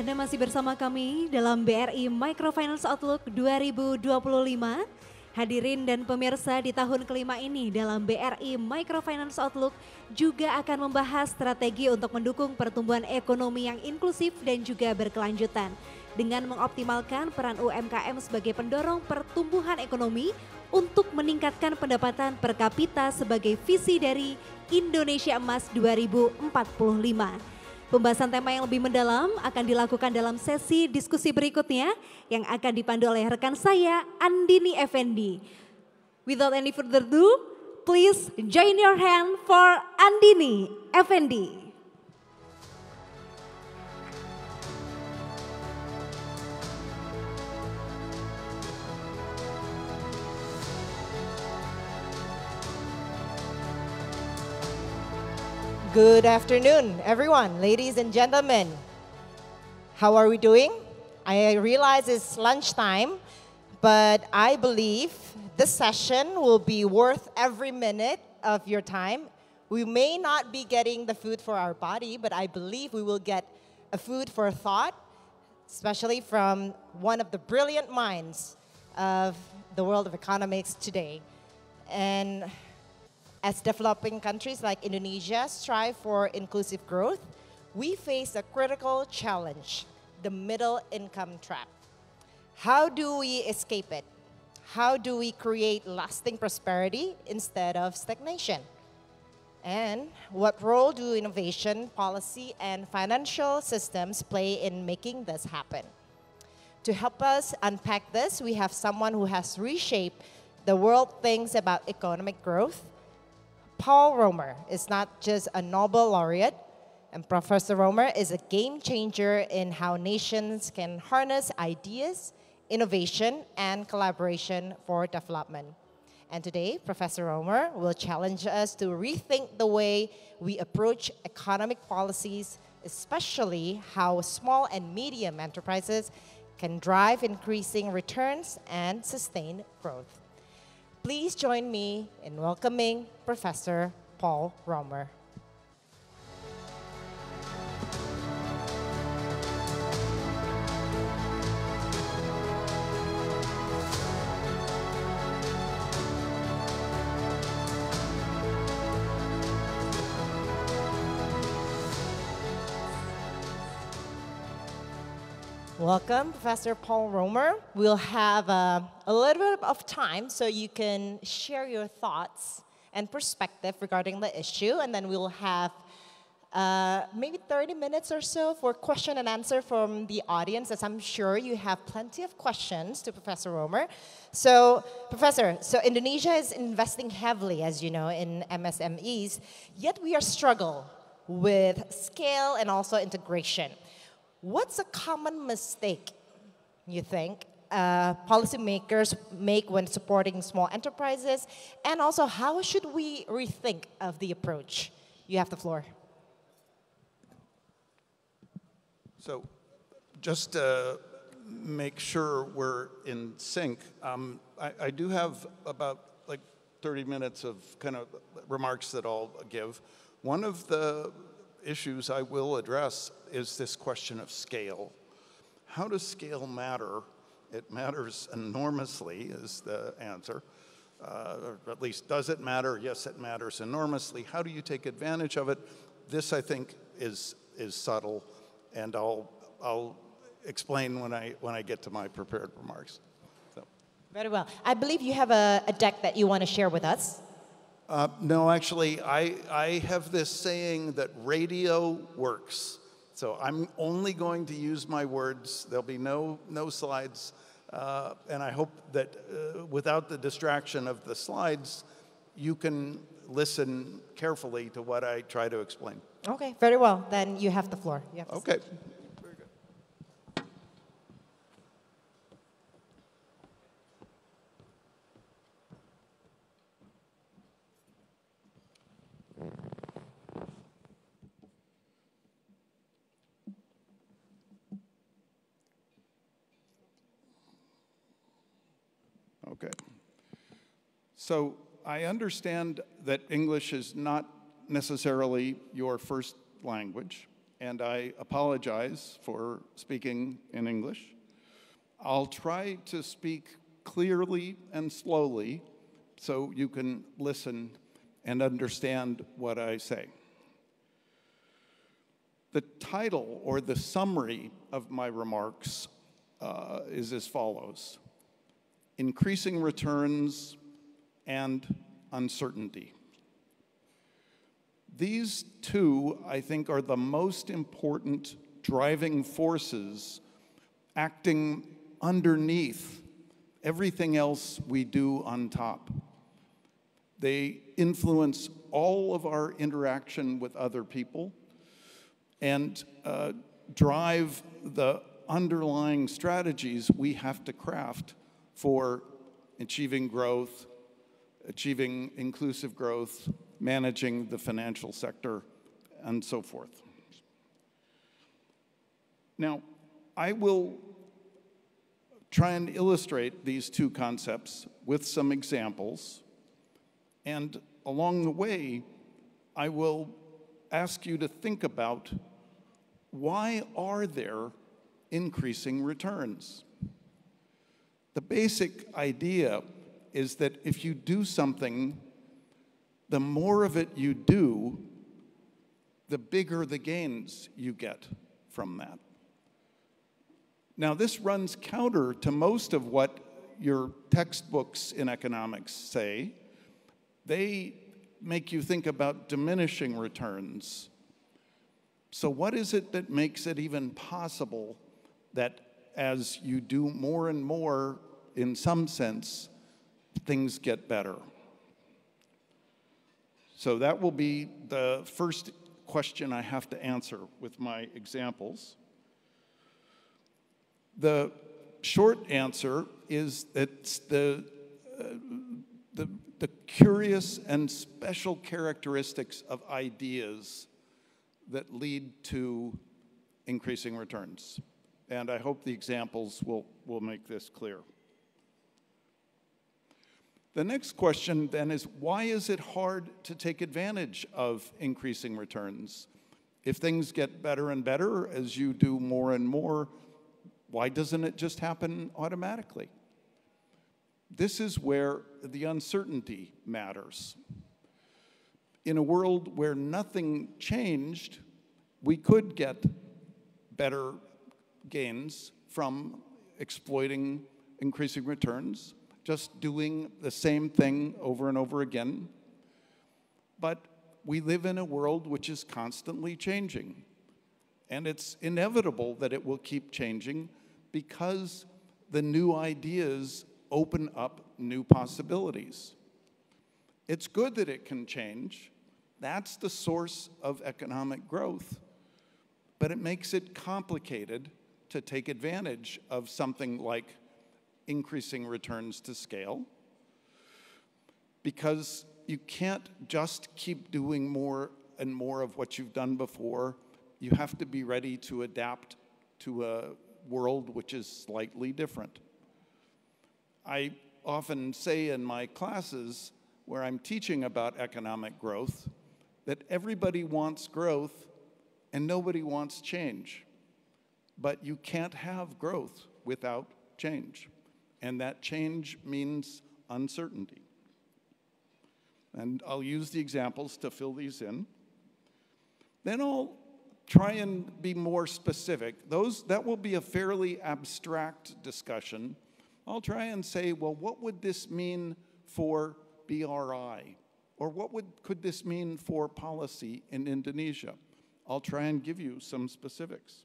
Anda masih bersama kami dalam BRI Microfinance Outlook 2025. Hadirin dan pemirsa, di tahun kelima ini dalam BRI Microfinance Outlook juga akan membahas strategi untuk mendukung pertumbuhan ekonomi yang inklusif dan juga berkelanjutan dengan mengoptimalkan peran UMKM sebagai pendorong pertumbuhan ekonomi untuk meningkatkan pendapatan per kapita sebagai visi dari Indonesia Emas 2045. Pembahasan tema yang lebih mendalam akan dilakukan dalam sesi diskusi berikutnya yang akan dipandu oleh rekan saya, Andini Effendi. Without any further ado, please join your hand for Andini Effendi. Good afternoon, everyone, ladies and gentlemen. How are we doing? I realize it's lunchtime, but I believe this session will be worth every minute of your time. We may not be getting the food for our body, but I believe we will get a food for thought, especially from one of the brilliant minds of the world of economics today. And as developing countries like Indonesia strive for inclusive growth, we face a critical challenge, the middle income trap. How do we escape it? How do we create lasting prosperity instead of stagnation? And what role do innovation, policy, and financial systems play in making this happen? To help us unpack this, we have someone who has reshaped the world thinks about economic growth. Paul Romer is not just a Nobel laureate, and Professor Romer is a game changer in how nations can harness ideas, innovation, and collaboration for development. And today, Professor Romer will challenge us to rethink the way we approach economic policies, especially how small and medium enterprises can drive increasing returns and sustain growth. Please join me in welcoming Professor Paul Romer. Welcome, Professor Paul Romer. We'll have a little bit of time so you can share your thoughts and perspective regarding the issue, and then we'll have maybe 30 minutes or so for question and answer from the audience, as I'm sure you have plenty of questions to Professor Romer. So, Professor, Indonesia is investing heavily, as you know, in MSMEs, yet we are struggle with scale and also integration. What's a common mistake, you think, policymakers make when supporting small enterprises? And also, how should we rethink of the approach? You have the floor. So, just to make sure we're in sync, I do have about like 30 minutes of kind of remarks that I'll give. One of the issues I will address is this question of scale. How does scale matter? It matters enormously is the answer. Or at least, does it matter? Yes, it matters enormously. How do you take advantage of it? This, I think, is subtle, and I'll explain when I get to my prepared remarks. So. Very well. I believe you have a deck that you want to share with us. No, actually, I have this saying that radio works. So I'm only going to use my words. There'll be no slides. And I hope that without the distraction of the slides, you can listen carefully to what I try to explain. Okay, very well. Then you have the floor. Okay. Very good. Okay. So I understand that English is not necessarily your first language, and I apologize for speaking in English. I'll try to speak clearly and slowly so you can listen and understand what I say. The title or the summary of my remarks is as follows: increasing returns and uncertainty. These two, I think, are the most important driving forces acting underneath everything else we do on top. They influence all of our interaction with other people and drive the underlying strategies we have to craft for achieving growth, achieving inclusive growth, managing the financial sector, and so forth. Now, I will try and illustrate these two concepts with some examples, and along the way, I will ask you to think about, why are there increasing returns? The basic idea is that if you do something, the more of it you do, the bigger the gains you get from that. Now, this runs counter to most of what your textbooks in economics say. They make you think about diminishing returns. So what is it that makes it even possible that as you do more and more, in some sense, things get better? So that will be the first question I have to answer with my examples. The short answer is that it's the curious and special characteristics of ideas that lead to increasing returns. And I hope the examples will make this clear. The next question then is, why is it hard to take advantage of increasing returns? If things get better and better as you do more and more, why doesn't it just happen automatically? This is where the uncertainty matters. In a world where nothing changed, we could get better gains from exploiting increasing returns, just doing the same thing over and over again. But we live in a world which is constantly changing. And it's inevitable that it will keep changing because the new ideas open up new possibilities. It's good that it can change. That's the source of economic growth. But it makes it complicated to take advantage of something like increasing returns to scale, because you can't just keep doing more and more of what you've done before. You have to be ready to adapt to a world which is slightly different. I often say in my classes where I'm teaching about economic growth that everybody wants growth and nobody wants change. But you can't have growth without change. And that change means uncertainty. And I'll use the examples to fill these in. Then I'll try and be more specific. That will be a fairly abstract discussion. I'll try and say, well, what would this mean for BRI? Or what could this mean for policy in Indonesia? I'll try and give you some specifics.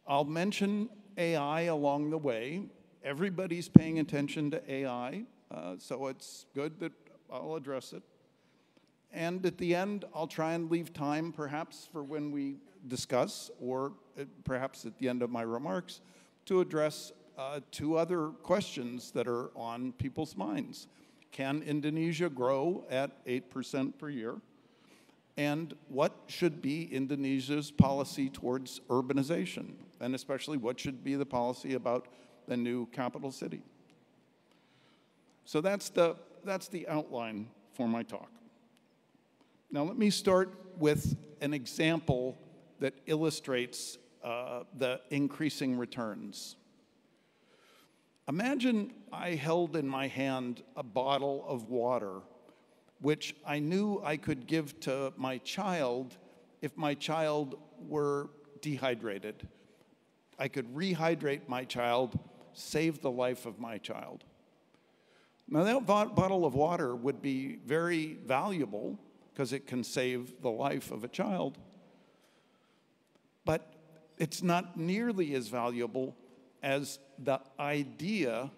I'll mention AI along the way. Everybody's paying attention to AI, so it's good that I'll address it. And at the end, I'll try and leave time, perhaps, for when we discuss, or perhaps at the end of my remarks, to address two other questions that are on people's minds. Can Indonesia grow at 8% per year? And what should be Indonesia's policy towards urbanization? And especially, what should be the policy about the new capital city? So that's the outline for my talk. Now let me start with an example that illustrates the increasing returns. Imagine I held in my hand a bottle of water, which I knew I could give to my child if my child were dehydrated. I could rehydrate my child, save the life of my child. Now that bottle of water would be very valuable because it can save the life of a child, but it's not nearly as valuable as the idea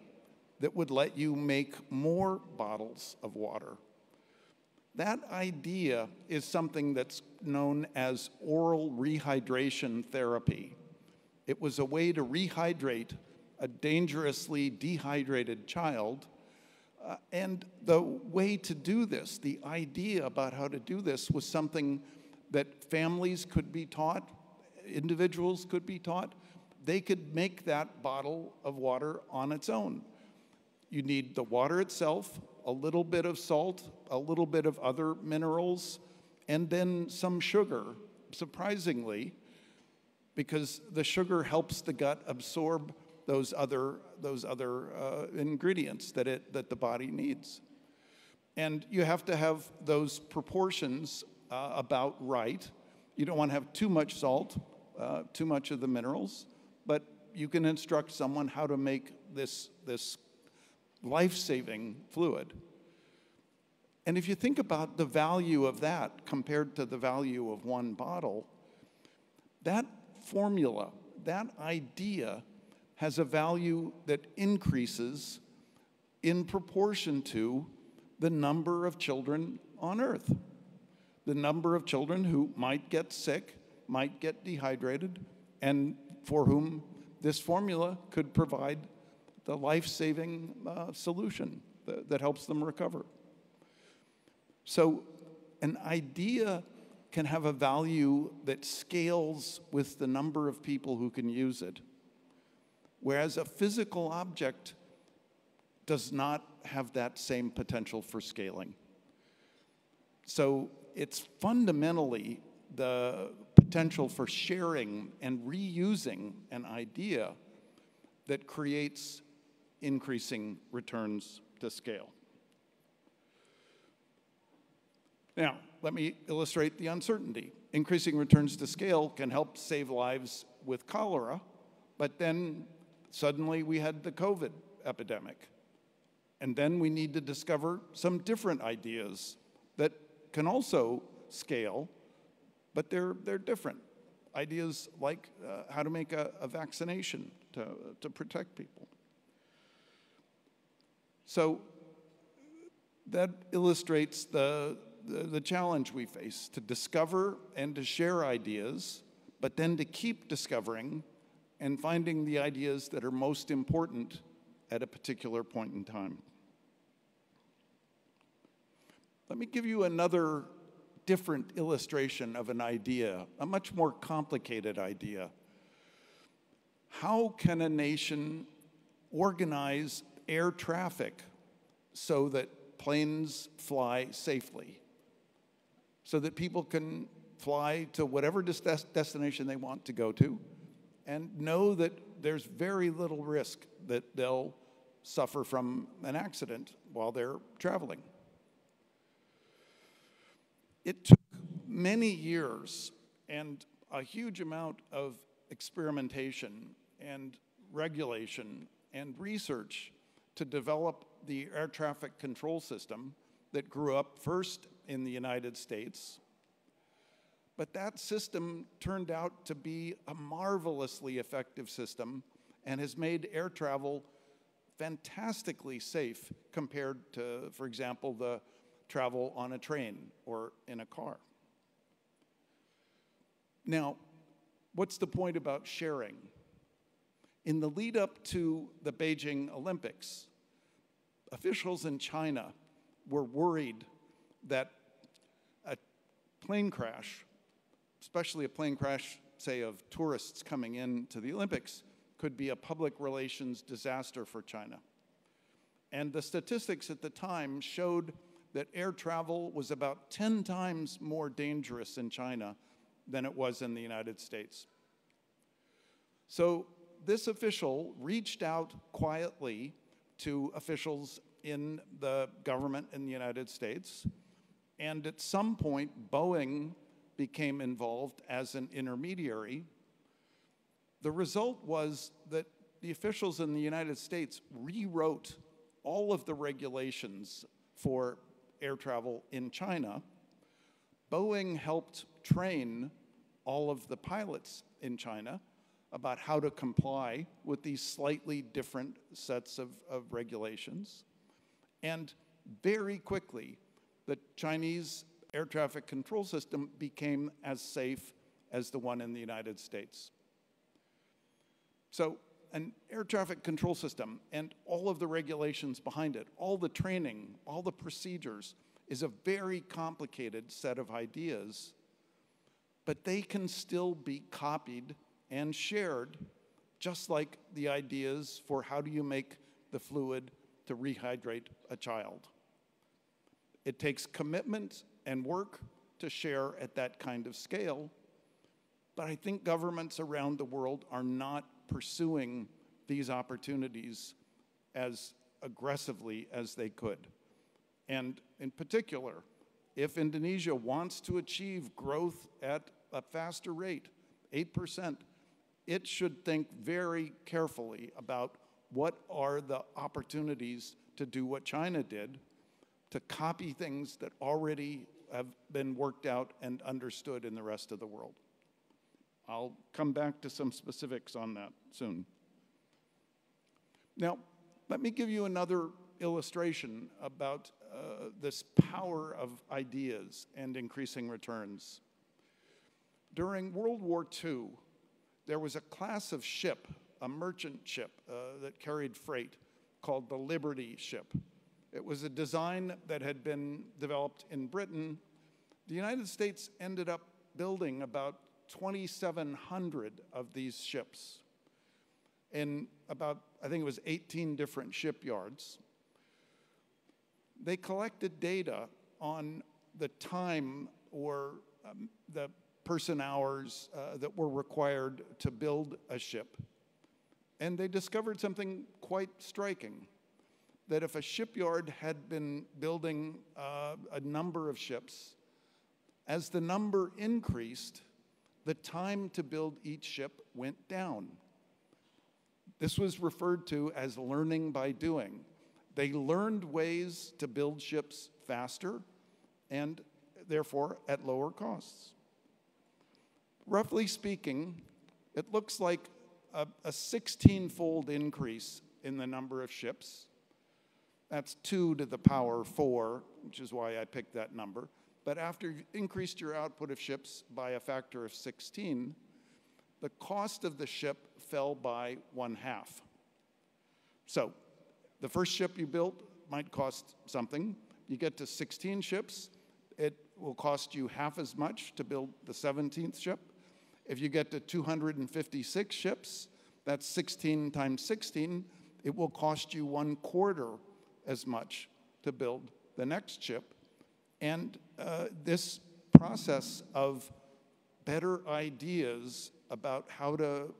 that would let you make more bottles of water. That idea is something that's known as oral rehydration therapy. It was a way to rehydrate a dangerously dehydrated child. And the way to do this, the idea about how to do this, was something that families could be taught, individuals could be taught. They could make that bottle of water on its own. You need the water itself, a little bit of salt, a little bit of other minerals, and then some sugar, surprisingly, because the sugar helps the gut absorb those other ingredients that the body needs. And you have to have those proportions about right. You don't want to have too much salt, too much of the minerals, but you can instruct someone how to make this life-saving fluid. And if you think about the value of that compared to the value of one bottle, that formula, that idea, has a value that increases in proportion to the number of children on Earth. The number of children who might get sick, might get dehydrated, and for whom this formula could provide the life-saving solution that helps them recover. So an idea can have a value that scales with the number of people who can use it, whereas a physical object does not have that same potential for scaling. So it's fundamentally the potential for sharing and reusing an idea that creates increasing returns to scale. Now, let me illustrate the uncertainty. Increasing returns to scale can help save lives with cholera, but then suddenly we had the COVID epidemic. And then we need to discover some different ideas that can also scale, but they're different. Ideas like how to make a vaccination to protect people. So that illustrates the challenge we face, to discover and to share ideas, but then to keep discovering and finding the ideas that are most important at a particular point in time. Let me give you another different illustration of an idea, a much more complicated idea. How can a nation organize air traffic so that planes fly safely, so that people can fly to whatever destination they want to go to and know that there's very little risk that they'll suffer from an accident while they're traveling? It took many years and a huge amount of experimentation and regulation and research to develop the air traffic control system that grew up first in the United States. But that system turned out to be a marvelously effective system and has made air travel fantastically safe compared to, for example, the travel on a train or in a car. Now, what's the point about sharing? In the lead up to the Beijing Olympics, officials in China were worried that a plane crash, especially a plane crash, say, of tourists coming into the Olympics, could be a public relations disaster for China. And the statistics at the time showed that air travel was about 10 times more dangerous in China than it was in the United States. So this official reached out quietly to officials in the government in the United States, and at some point, Boeing became involved as an intermediary. The result was that the officials in the United States rewrote all of the regulations for air travel in China. Boeing helped train all of the pilots in China about how to comply with these slightly different sets of regulations. And very quickly, the Chinese air traffic control system became as safe as the one in the United States. So an air traffic control system and all of the regulations behind it, all the training, all the procedures, is a very complicated set of ideas, but they can still be copied and shared, just like the ideas for how do you make the fluid to rehydrate a child. It takes commitment and work to share at that kind of scale, but I think governments around the world are not pursuing these opportunities as aggressively as they could. And in particular, if Indonesia wants to achieve growth at a faster rate, 8%, it should think very carefully about what are the opportunities to do what China did, to copy things that already have been worked out and understood in the rest of the world. I'll come back to some specifics on that soon. Now, let me give you another illustration about this power of ideas and increasing returns. During World War II, there was a class of ship, a merchant ship that carried freight called the Liberty ship. It was a design that had been developed in Britain. The United States ended up building about 2,700 of these ships in about, I think it was 18 different shipyards. They collected data on the time or the person hours that were required to build a ship. And they discovered something quite striking, that if a shipyard had been building a number of ships, as the number increased, the time to build each ship went down. This was referred to as learning by doing. They learned ways to build ships faster and therefore at lower costs. Roughly speaking, it looks like a 16-fold increase in the number of ships. That's 2 to the power 4, which is why I picked that number. But after you've increased your output of ships by a factor of 16, the cost of the ship fell by 1/2. So the first ship you built might cost something. You get to 16 ships, it will cost you half as much to build the 17th ship. If you get to 256 ships, that's 16 times 16, it will cost you 1/4 as much to build the next ship. And this process of better ideas about how to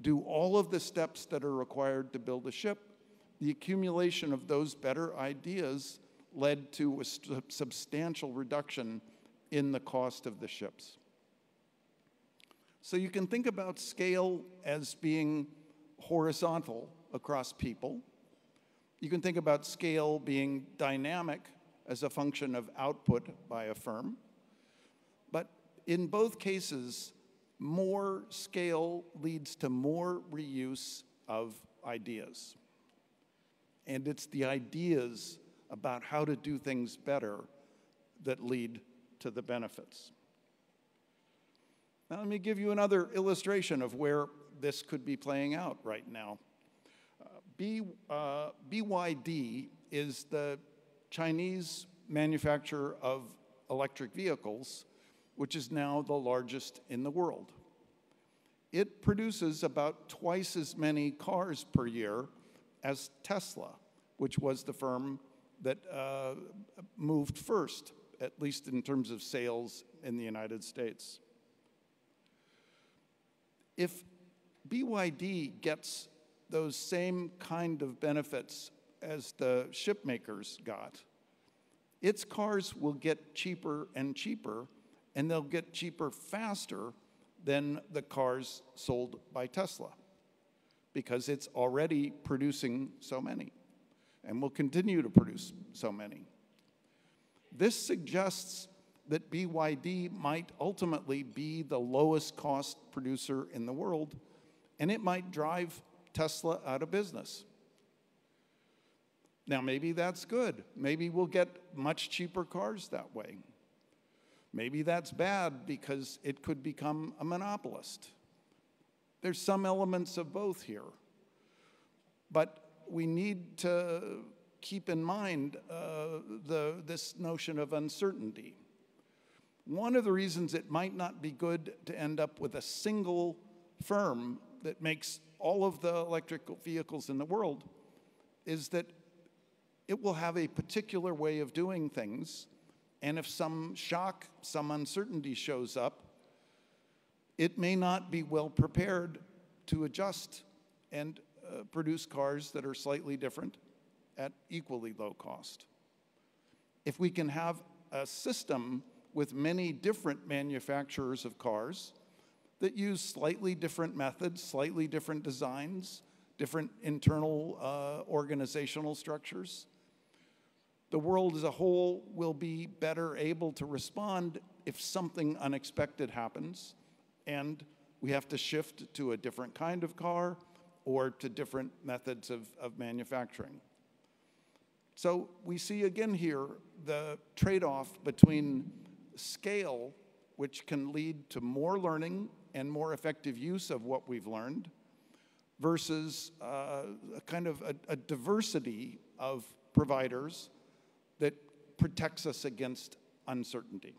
do all of the steps that are required to build a ship, the accumulation of those better ideas led to a substantial reduction in the cost of the ships. So you can think about scale as being horizontal across people. You can think about scale being dynamic as a function of output by a firm. But in both cases, more scale leads to more reuse of ideas. And it's the ideas about how to do things better that lead to the benefits. Now let me give you another illustration of where this could be playing out right now. BYD is the Chinese manufacturer of electric vehicles, which is now the largest in the world. It produces about twice as many cars per year as Tesla, which was the firm that moved first, at least in terms of sales in the United States. If BYD gets those same kind of benefits as the ship makers got, its cars will get cheaper and cheaper, and they'll get cheaper faster than the cars sold by Tesla, because it's already producing so many and will continue to produce so many. This suggests that BYD might ultimately be the lowest cost producer in the world, and it might drive Tesla out of business. Now, maybe that's good. Maybe we'll get much cheaper cars that way. Maybe that's bad because it could become a monopolist. There's some elements of both here. But we need to keep in mind this notion of uncertainty. One of the reasons it might not be good to end up with a single firm that makes all of the electric vehicles in the world is that it will have a particular way of doing things, and if some shock, some uncertainty shows up, it may not be well prepared to adjust and produce cars that are slightly different at equally low cost. If we can have a system with many different manufacturers of cars that use slightly different methods, slightly different designs, different internal organizational structures, the world as a whole will be better able to respond if something unexpected happens and we have to shift to a different kind of car or to different methods of manufacturing. So we see again here the trade-off between scale, which can lead to more learning and more effective use of what we've learned, versus a kind of a diversity of providers that protects us against uncertainty.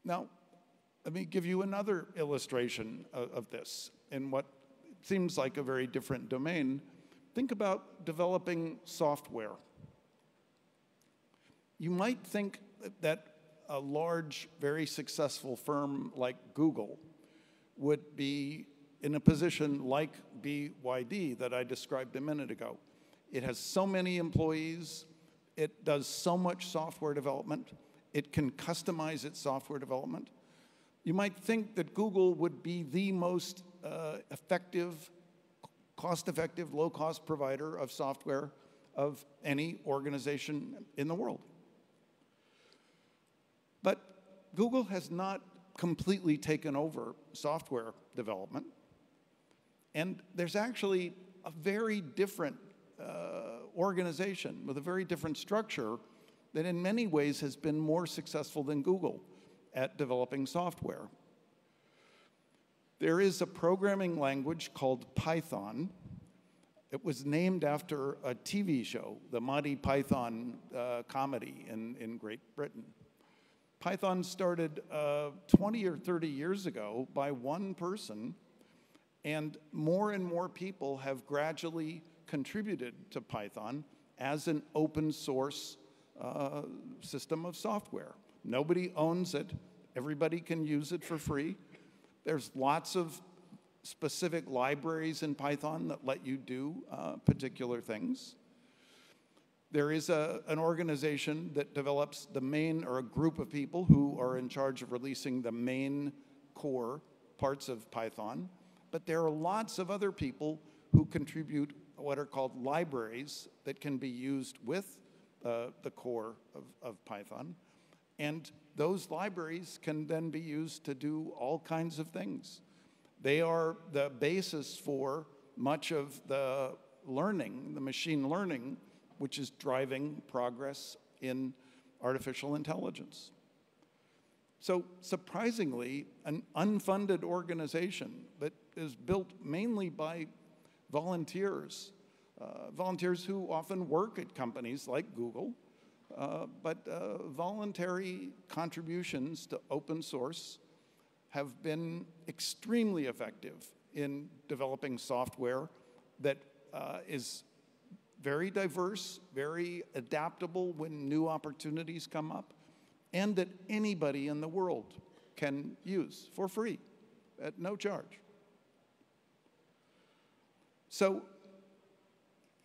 Now, let me give you another illustration of this in what seems like a very different domain. Think about developing software. You might think that a large, very successful firm like Google would be in a position like BYD that I described a minute ago. It has so many employees, it does so much software development, it can customize its software development. You might think that Google would be the most effective, cost-effective, low-cost provider of software of any organization in the world. But Google has not completely taken over software development, and there's actually a very different organization with a very different structure that in many ways has been more successful than Google at developing software. There is a programming language called Python. It was named after a TV show, the Monty Python comedy in Great Britain. Python started 20 or 30 years ago by one person, and more people have gradually contributed to Python as an open source system of software. Nobody owns it. Everybody can use it for free. There's lots of specific libraries in Python that let you do particular things. There is an organization that develops the main, or a group of people who are in charge of releasing the main core parts of Python. But there are lots of other people who contribute what are called libraries that can be used with the core of Python. And those libraries can then be used to do all kinds of things. They are the basis for much of the learning, the machine learning, which is driving progress in artificial intelligence. So surprisingly, an unfunded organization that is built mainly by volunteers, volunteers who often work at companies like Google, but voluntary contributions to open source have been extremely effective in developing software that is very diverse, very adaptable when new opportunities come up, and that anybody in the world can use for free at no charge. So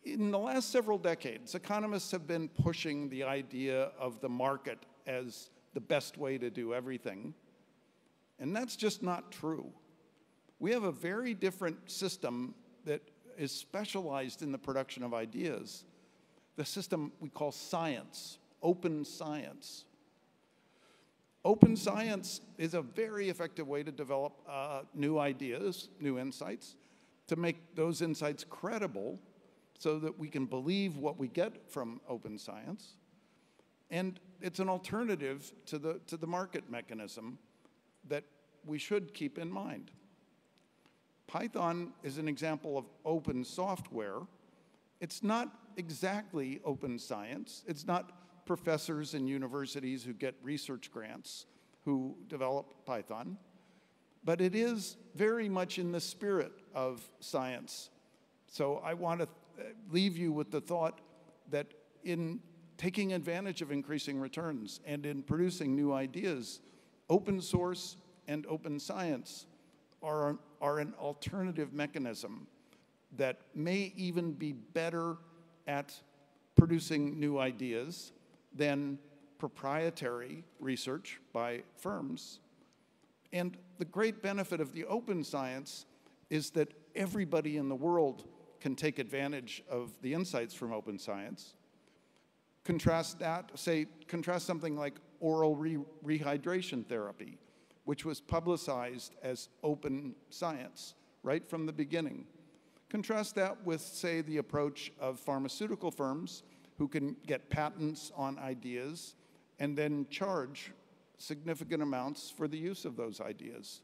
in the last several decades, economists have been pushing the idea of the market as the best way to do everything, and that's just not true. We have a very different system that is specialized in the production of ideas, the system we call science, open science. Open science is a very effective way to develop new ideas, new insights, to make those insights credible so that we can believe what we get from open science. And it's an alternative to the market mechanism that we should keep in mind. Python is an example of open software. It's not exactly open science. It's not professors in universities who get research grants who develop Python, but it is very much in the spirit of science. So I want to leave you with the thought that in taking advantage of increasing returns and in producing new ideas, open source and open science are an alternative mechanism that may even be better at producing new ideas than proprietary research by firms. And the great benefit of the open science is that everybody in the world can take advantage of the insights from open science. Contrast something like oral rehydration therapy, which was publicized as open science right from the beginning. Contrast that with, say, the approach of pharmaceutical firms who can get patents on ideas and then charge significant amounts for the use of those ideas.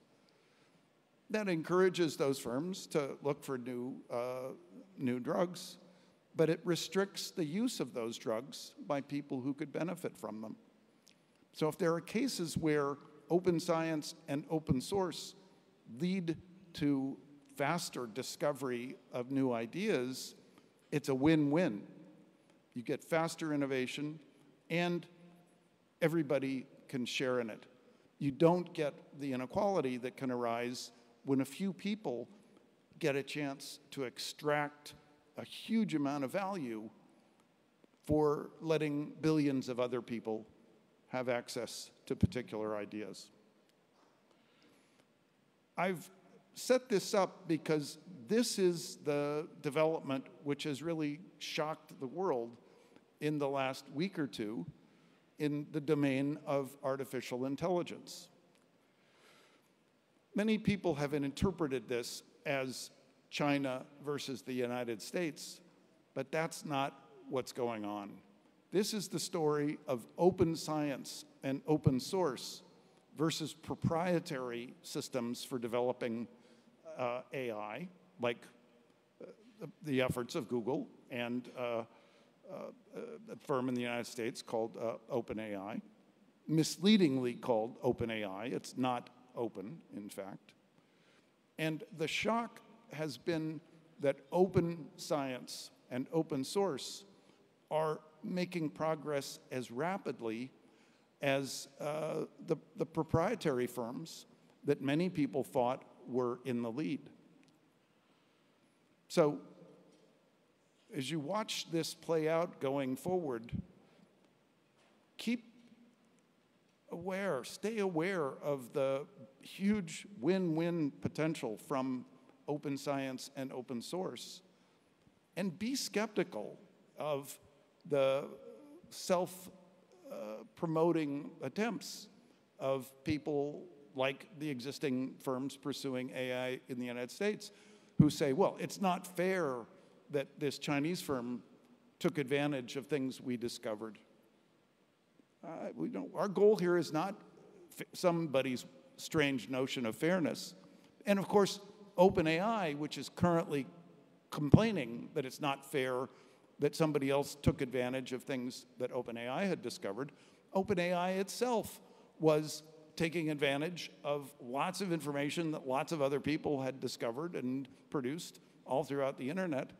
That encourages those firms to look for new drugs, but it restricts the use of those drugs by people who could benefit from them. So if there are cases where open science and open source lead to faster discovery of new ideas, it's a win-win. You get faster innovation, and everybody can share in it. You don't get the inequality that can arise when a few people get a chance to extract a huge amount of value for letting billions of other people have access to particular ideas. I've set this up because this is the development which has really shocked the world in the last week or two in the domain of artificial intelligence. Many people have interpreted this as China versus the United States, but that's not what's going on. This is the story of open science and open source versus proprietary systems for developing AI, like the efforts of Google and a firm in the United States called OpenAI, misleadingly called OpenAI. It's not open, in fact. And the shock has been that open science and open source are making progress as rapidly as the proprietary firms that many people thought were in the lead. So as you watch this play out going forward, keep aware, stay aware of the huge win-win potential from open science and open source, and be skeptical of the self-promoting attempts of people like the existing firms pursuing AI in the United States who say, well, it's not fair that this Chinese firm took advantage of things we discovered. Our goal here is not somebody's strange notion of fairness. And of course, OpenAI, which is currently complaining that it's not fair that somebody else took advantage of things that OpenAI had discovered, OpenAI itself was taking advantage of lots of information that lots of other people had discovered and produced all throughout the internet.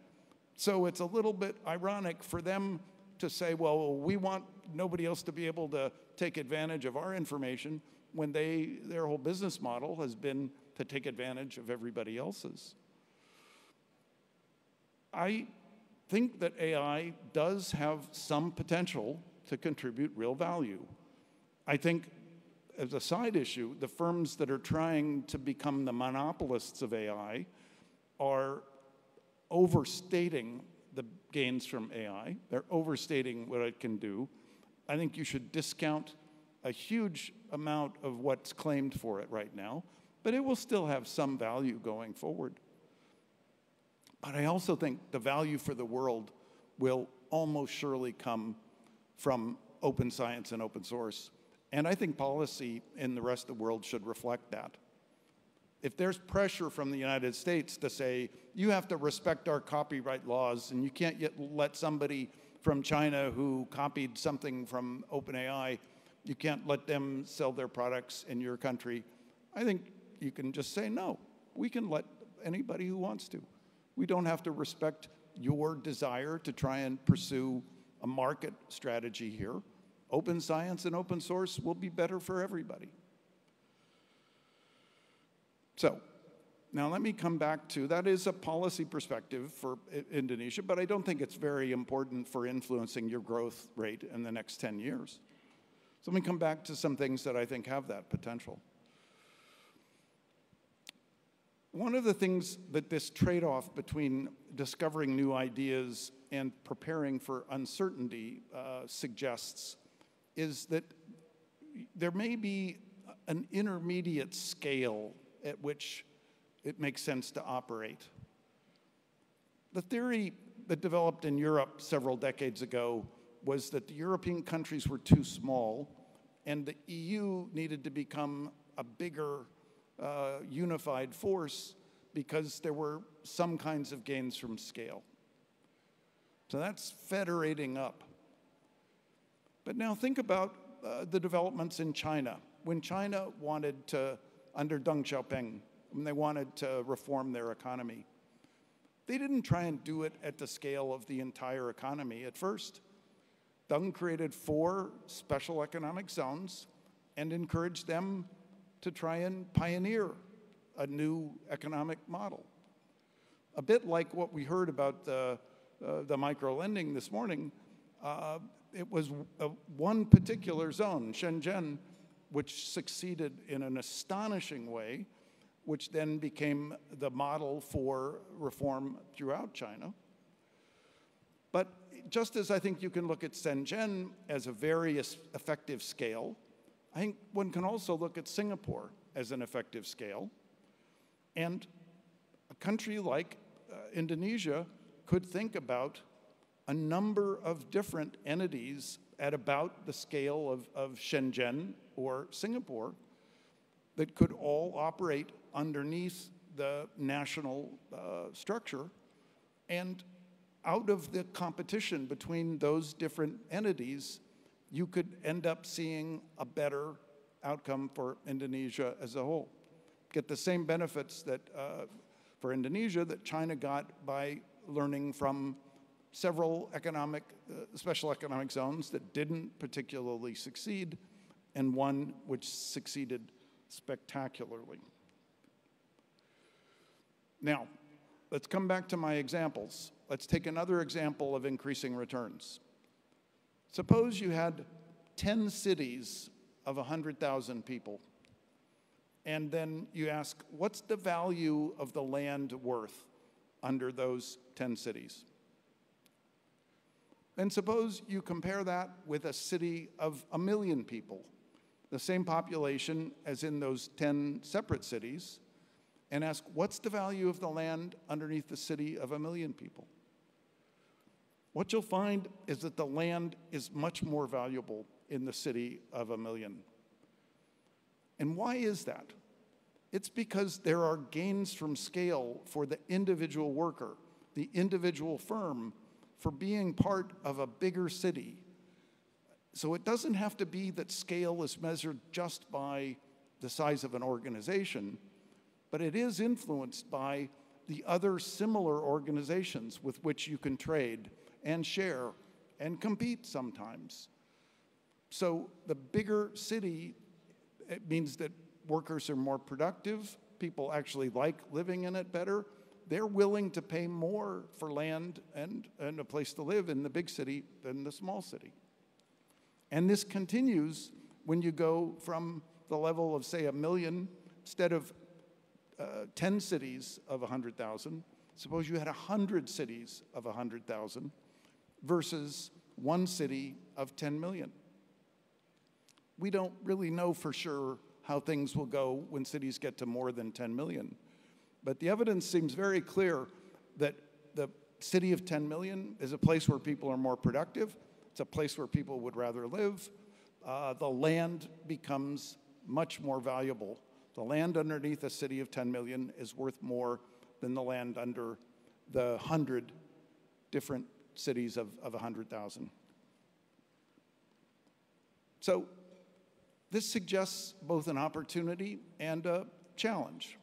So it's a little bit ironic for them to say, well, we want nobody else to be able to take advantage of our information when their whole business model has been to take advantage of everybody else's. I think that AI does have some potential to contribute real value. I think, as a side issue, the firms that are trying to become the monopolists of AI are overstating the gains from AI. They're overstating what it can do. I think you should discount a huge amount of what's claimed for it right now, but it will still have some value going forward. But I also think the value for the world will almost surely come from open science and open source. And I think policy in the rest of the world should reflect that. If there's pressure from the United States to say, you have to respect our copyright laws and you can't yet let somebody from China who copied something from OpenAI, you can't let them sell their products in your country, I think you can just say, no, we can let anybody who wants to. We don't have to respect your desire to try and pursue a market strategy here. Open science and open source will be better for everybody. So, now let me come back to, that is a policy perspective for Indonesia, but I don't think it's very important for influencing your growth rate in the next 10 years. So let me come back to some things that I think have that potential. One of the things that this trade-off between discovering new ideas and preparing for uncertainty suggests is that there may be an intermediate scale at which it makes sense to operate. The theory that developed in Europe several decades ago was that the European countries were too small and the EU needed to become a bigger unified force because there were some kinds of gains from scale. So that's federating up. But now think about the developments in China. When China wanted to, under Deng Xiaoping, when they wanted to reform their economy, they didn't try and do it at the scale of the entire economy at first. Deng created 4 special economic zones and encouraged them to try and pioneer a new economic model. A bit like what we heard about the micro-lending this morning, it was one particular zone, Shenzhen, which succeeded in an astonishing way, which then became the model for reform throughout China. But just as I think you can look at Shenzhen as a very effective scale, I think one can also look at Singapore as an effective scale. And a country like Indonesia could think about a number of different entities at about the scale of Shenzhen or Singapore that could all operate underneath the national structure. And out of the competition between those different entities, you could end up seeing a better outcome for Indonesia as a whole. Get the same benefits that for Indonesia that China got by learning from several special economic zones that didn't particularly succeed, and one which succeeded spectacularly. Now, let's come back to my examples. Let's take another example of increasing returns. Suppose you had 10 cities of 100,000 people, and then you ask, what's the value of the land worth under those 10 cities? And suppose you compare that with a city of 1 million people, the same population as in those 10 separate cities, and ask, what's the value of the land underneath the city of 1 million people? What you'll find is that the land is much more valuable in the city of 1 million. And why is that? It's because there are gains from scale for the individual worker, the individual firm, for being part of a bigger city. So it doesn't have to be that scale is measured just by the size of an organization, but it is influenced by the other similar organizations with which you can trade and share and compete sometimes. So the bigger city, it means that workers are more productive, people actually like living in it better, they're willing to pay more for land and a place to live in the big city than the small city. And this continues when you go from the level of, say, 1 million, instead of 10 cities of 100,000, suppose you had 100 cities of 100,000 versus 1 city of 10 million. We don't really know for sure how things will go when cities get to more than 10 million. But the evidence seems very clear that the city of 10 million is a place where people are more productive. It's a place where people would rather live. The land becomes much more valuable. The land underneath a city of 10 million is worth more than the land under the 100 different cities of 100,000. So this suggests both an opportunity and a challenge.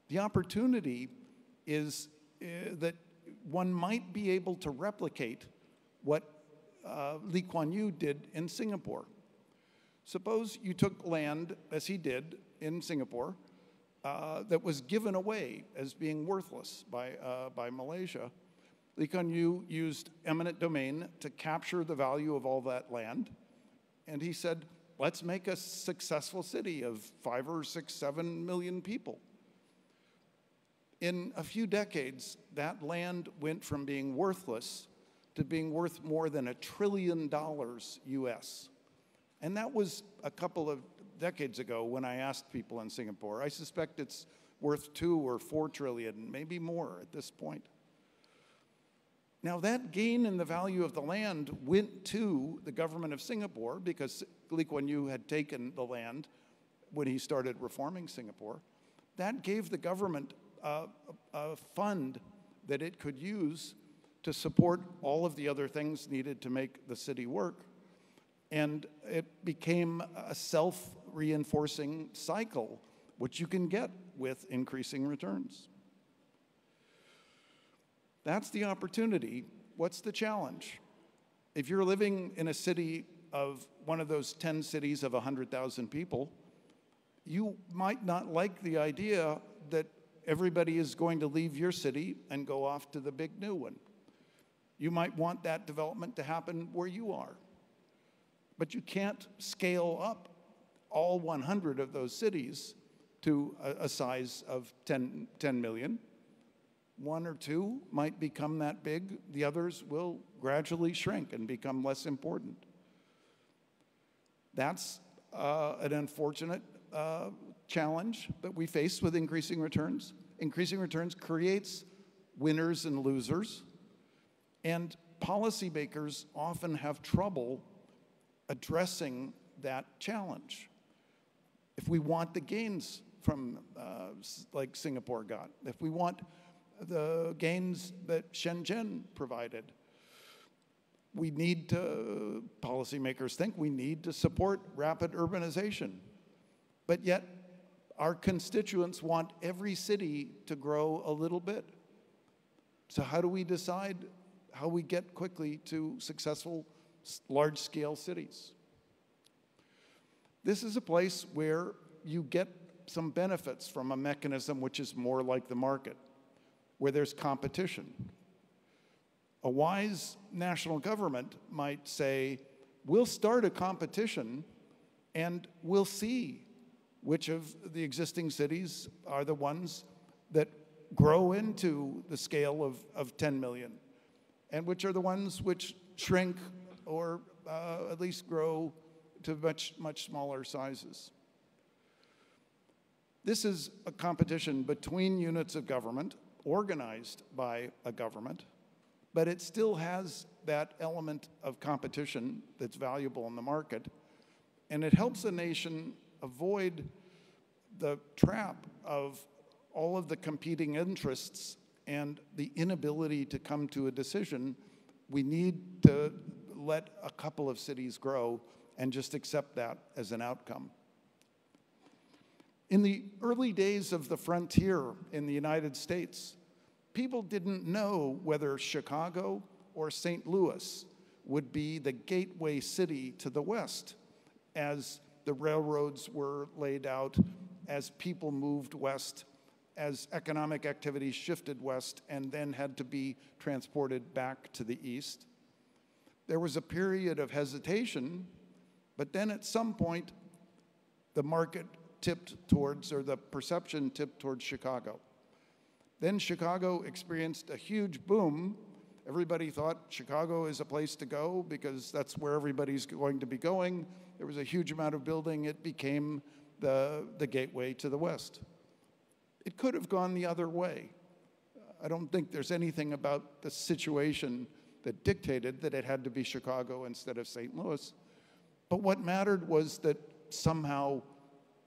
The opportunity is that one might be able to replicate what Lee Kuan Yew did in Singapore. Suppose you took land, as he did in Singapore, that was given away as being worthless by Malaysia. Lee Kuan Yew used eminent domain to capture the value of all that land, and he said, let's make a successful city of 5 or 6, 7 million people. In a few decades, that land went from being worthless to being worth more than $1 trillion US. And that was a couple of decades ago when I asked people in Singapore. I suspect it's worth 2 or 4 trillion, maybe more at this point. Now that gain in the value of the land went to the government of Singapore because Lee Kuan Yew had taken the land when he started reforming Singapore. That gave the government a fund that it could use to support all of the other things needed to make the city work. And it became a self-reinforcing cycle, which you can get with increasing returns. That's the opportunity. What's the challenge? If you're living in a city of one of those 10 cities of 100,000 people, you might not like the idea that everybody is going to leave your city and go off to the big new one. You might want that development to happen where you are. But you can't scale up all 100 of those cities to a size of 10 million. 1 or 2 might become that big. The others will gradually shrink and become less important. That's an unfortunate challenge that we face with increasing returns. Increasing returns creates winners and losers, and policymakers often have trouble addressing that challenge. If we want the gains from like Singapore got, if we want the gains that Shenzhen provided, we need to, policymakers think we need to support rapid urbanization. But yet, our constituents want every city to grow a little bit. So how do we decide how we get quickly to successful large-scale cities? This is a place where you get some benefits from a mechanism which is more like the market, where there's competition. A wise national government might say, we'll start a competition and we'll see which of the existing cities are the ones that grow into the scale of 10 million, and which are the ones which shrink or at least grow to much, much smaller sizes. This is a competition between units of government organized by a government, but it still has that element of competition that's valuable in the market, and it helps a nation avoid the trap of all of the competing interests and the inability to come to a decision. We need to let a couple of cities grow and just accept that as an outcome. In the early days of the frontier in the United States, people didn't know whether Chicago or St. Louis would be the gateway city to the West as the railroads were laid out, as people moved west, as economic activity shifted west and then had to be transported back to the east. There was a period of hesitation, but then at some point, the market tipped towards, or the perception tipped towards Chicago. Then Chicago experienced a huge boom. Everybody thought Chicago is a place to go because that's where everybody's going to be going. There was a huge amount of building. It became the gateway to the West. It could have gone the other way. I don't think there's anything about the situation that dictated that it had to be Chicago instead of St. Louis. But what mattered was that somehow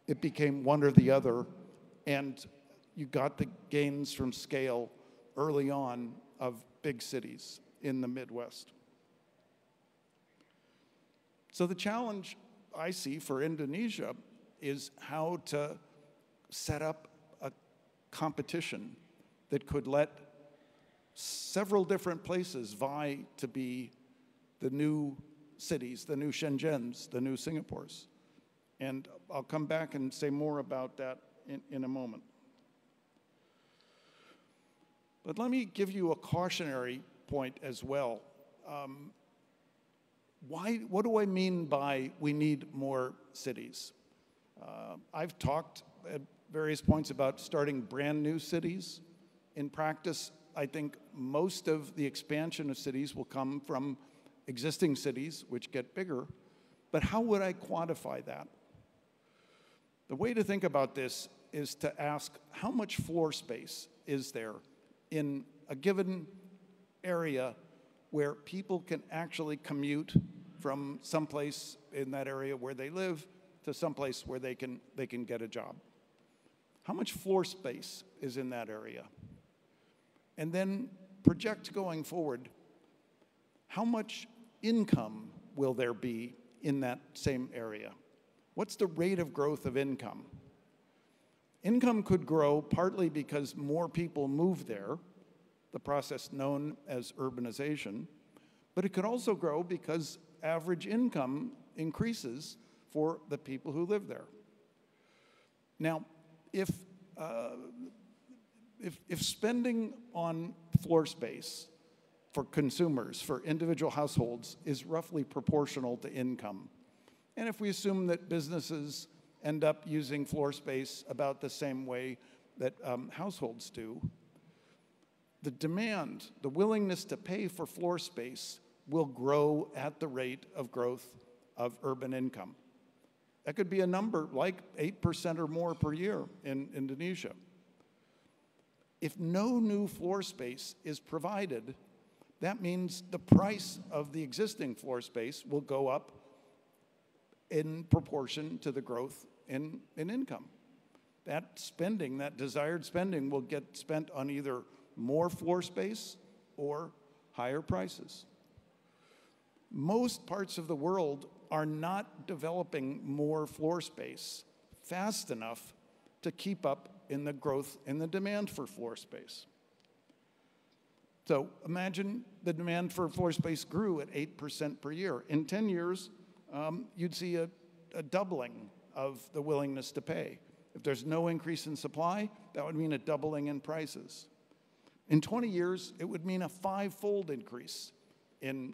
it became one or the other, and you got the gains from scale early on of big cities in the Midwest. So the challenge I see for Indonesia is how to set up a competition that could let several different places vie to be the new cities, the new Shenzhens, the new Singapores. And I'll come back and say more about that in a moment. But let me give you a cautionary point as well. What do I mean by we need more cities? I've talked at various points about starting brand new cities. In practice, I think most of the expansion of cities will come from existing cities, which get bigger. But how would I quantify that? The way to think about this is to ask how much floor space is there in a given area where people can actually commute from someplace in that area where they live to someplace where they can get a job. How much floor space is in that area? And then project going forward, how much income will there be in that same area? What's the rate of growth of income? Income could grow partly because more people move there, the process known as urbanization, but it could also grow because average income increases for the people who live there. Now, if spending on floor space for consumers, for individual households, is roughly proportional to income, and if we assume that businesses end up using floor space about the same way that households do, the demand, the willingness to pay for floor space will grow at the rate of growth of urban income. That could be a number like 8% or more per year in Indonesia. If no new floor space is provided, that means the price of the existing floor space will go up in proportion to the growth in income. That spending, that desired spending, will get spent on either more floor space or higher prices. Most parts of the world are not developing more floor space fast enough to keep up in the growth in the demand for floor space. So imagine the demand for floor space grew at 8% per year. In 10 years, you'd see a doubling of the willingness to pay. If there's no increase in supply, that would mean a doubling in prices. In 20 years, it would mean a 5-fold increase in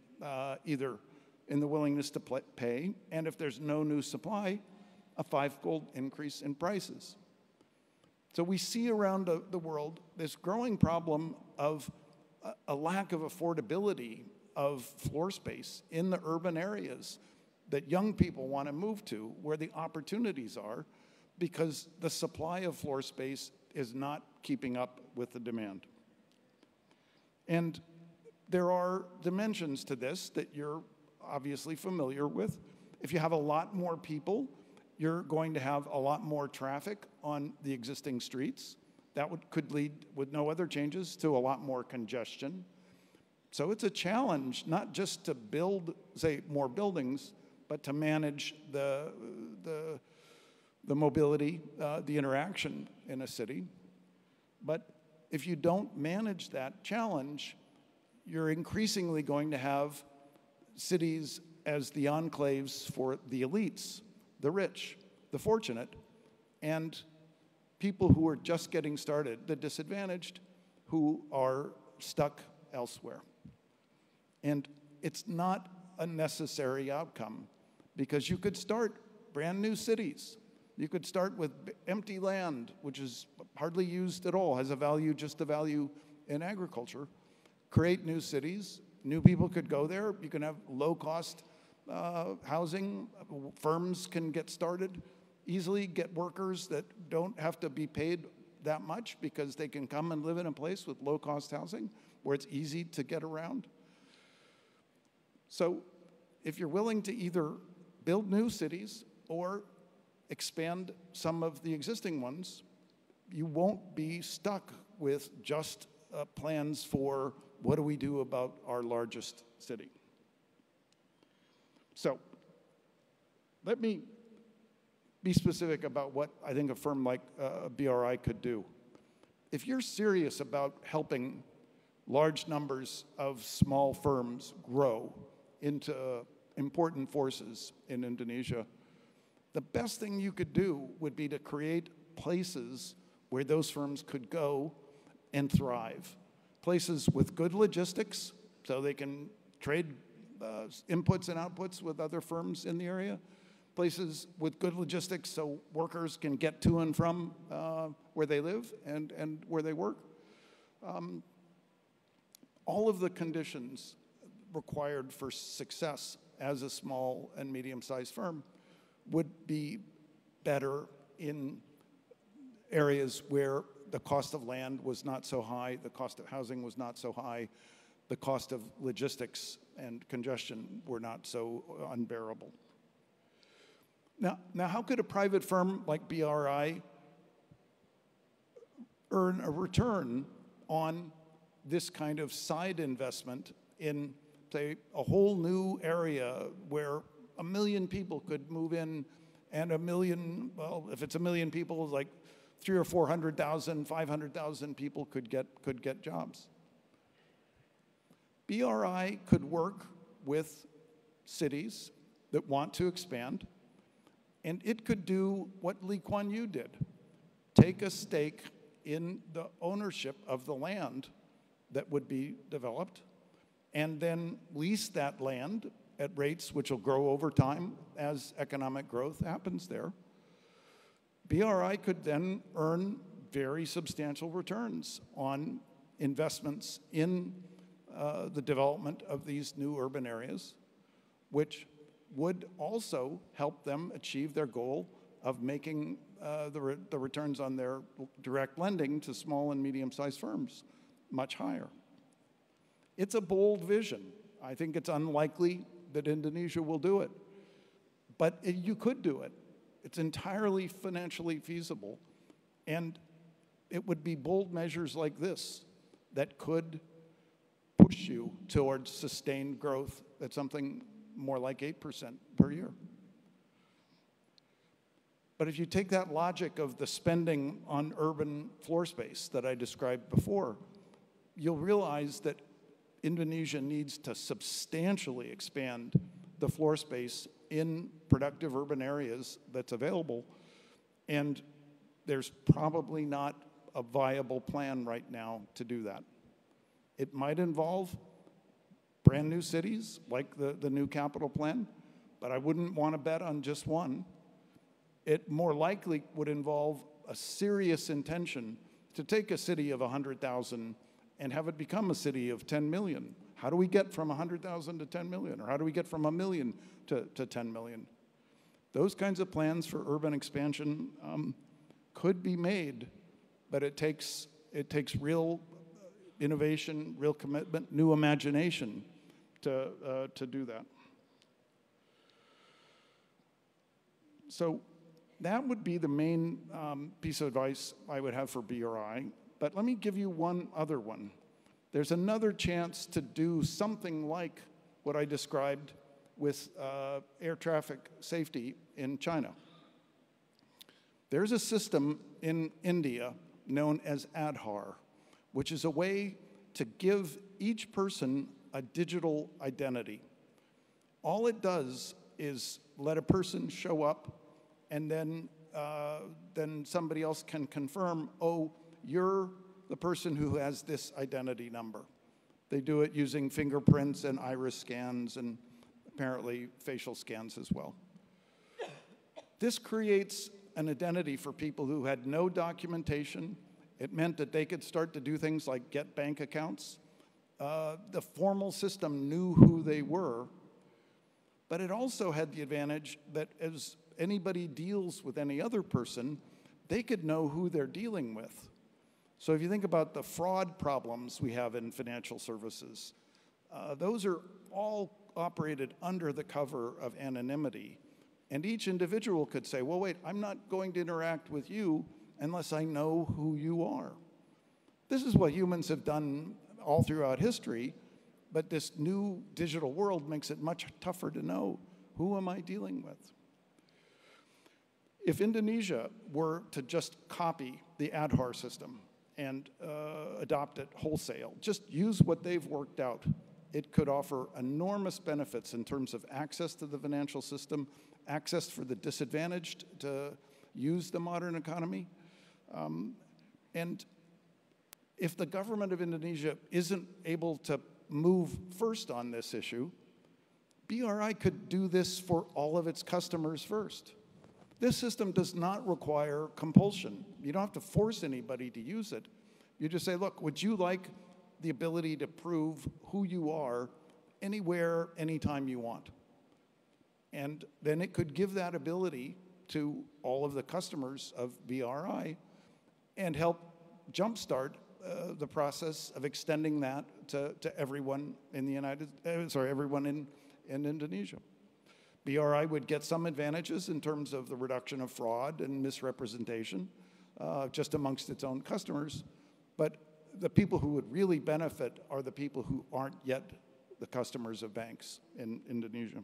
either in the willingness to pay, and if there's no new supply, a 5-fold increase in prices. So we see around the world this growing problem of a lack of affordability of floor space in the urban areas that young people want to move to, where the opportunities are, because the supply of floor space is not keeping up with the demand. And there are dimensions to this that you're obviously familiar with. If you have a lot more people, you're going to have a lot more traffic on the existing streets. That could lead, with no other changes, to a lot more congestion. So it's a challenge, not just to build, say, more buildings, but to manage the mobility, the interaction in a city. But if you don't manage that challenge, you're increasingly going to have cities as the enclaves for the elites, the rich, the fortunate, and people who are just getting started, the disadvantaged, who are stuck elsewhere. And it's not a necessary outcome, because you could start brand new cities. You could start with empty land, which is hardly used at all, has a value, just a value in agriculture. Create new cities, new people could go there. You can have low-cost housing. Firms can get started easily, get workers that don't have to be paid that much because they can come and live in a place with low-cost housing where it's easy to get around. So if you're willing to either build new cities or expand some of the existing ones, you won't be stuck with just plans for what do we do about our largest city. So let me be specific about what I think a firm like BRI could do. If you're serious about helping large numbers of small firms grow into important forces in Indonesia, the best thing you could do would be to create places where those firms could go and thrive. Places with good logistics, so they can trade inputs and outputs with other firms in the area. Places with good logistics so workers can get to and from where they live and where they work. All of the conditions required for success as a small and medium-sized firm would be better in areas where the cost of land was not so high, the cost of housing was not so high, the cost of logistics and congestion were not so unbearable. Now, how could a private firm like BRI earn a return on this kind of side investment in, say, a whole new area where 1 million people could move in, and 1 million, well, if it's 1 million people, like 300,000 or 400,000, 500,000 people could get jobs? BRI could work with cities that want to expand, and it could do what Lee Kuan Yew did, take a stake in the ownership of the land that would be developed, and then lease that land at rates which will grow over time as economic growth happens there. BRI could then earn very substantial returns on investments in the development of these new urban areas, which would also help them achieve their goal of making the returns on their direct lending to small and medium-sized firms much higher. It's a bold vision. I think it's unlikely that Indonesia will do it, but you could do it. It's entirely financially feasible, and it would be bold measures like this that could push you towards sustained growth at something more like 8% per year. But if you take that logic of the spending on urban floor space that I described before, you'll realize that Indonesia needs to substantially expand the floor space in productive urban areas that's available, and there's probably not a viable plan right now to do that. It might involve brand new cities, like the new capital plan, but I wouldn't want to bet on just one. It more likely would involve a serious intention to take a city of 100,000 and have it become a city of 10 million. How do we get from 100,000 to 10 million? Or how do we get from 1 million to 10 million? Those kinds of plans for urban expansion could be made, but it takes real innovation, real commitment, new imagination to do that. So that would be the main piece of advice I would have for BRI. But let me give you one other one. There's another chance to do something like what I described with air traffic safety in China. There's a system in India known as Aadhaar, which is a way to give each person a digital identity. All it does is let a person show up, and then somebody else can confirm, oh, you're the person who has this identity number. They do it using fingerprints and iris scans and apparently facial scans as well. This creates an identity for people who had no documentation. It meant that they could start to do things like get bank accounts. The formal system knew who they were, but it also had the advantage that as anybody deals with any other person, they could know who they're dealing with. So if you think about the fraud problems we have in financial services, those are all operated under the cover of anonymity. And each individual could say, well, wait, I'm not going to interact with you unless I know who you are. This is what humans have done all throughout history, but this new digital world makes it much tougher to know who am I dealing with. If Indonesia were to just copy the Aadhaar system and adopt it wholesale, just use what they've worked out, it could offer enormous benefits in terms of access to the financial system, access for the disadvantaged to use the modern economy. And if the government of Indonesia isn't able to move first on this issue, BRI could do this for all of its customers first. This system does not require compulsion. You don't have to force anybody to use it. You just say, look, would you like the ability to prove who you are anywhere, anytime you want? And then it could give that ability to all of the customers of BRI and help jumpstart the process of extending that to everyone in the everyone in Indonesia. BRI would get some advantages in terms of the reduction of fraud and misrepresentation just amongst its own customers, but the people who would really benefit are the people who aren't yet the customers of banks in Indonesia.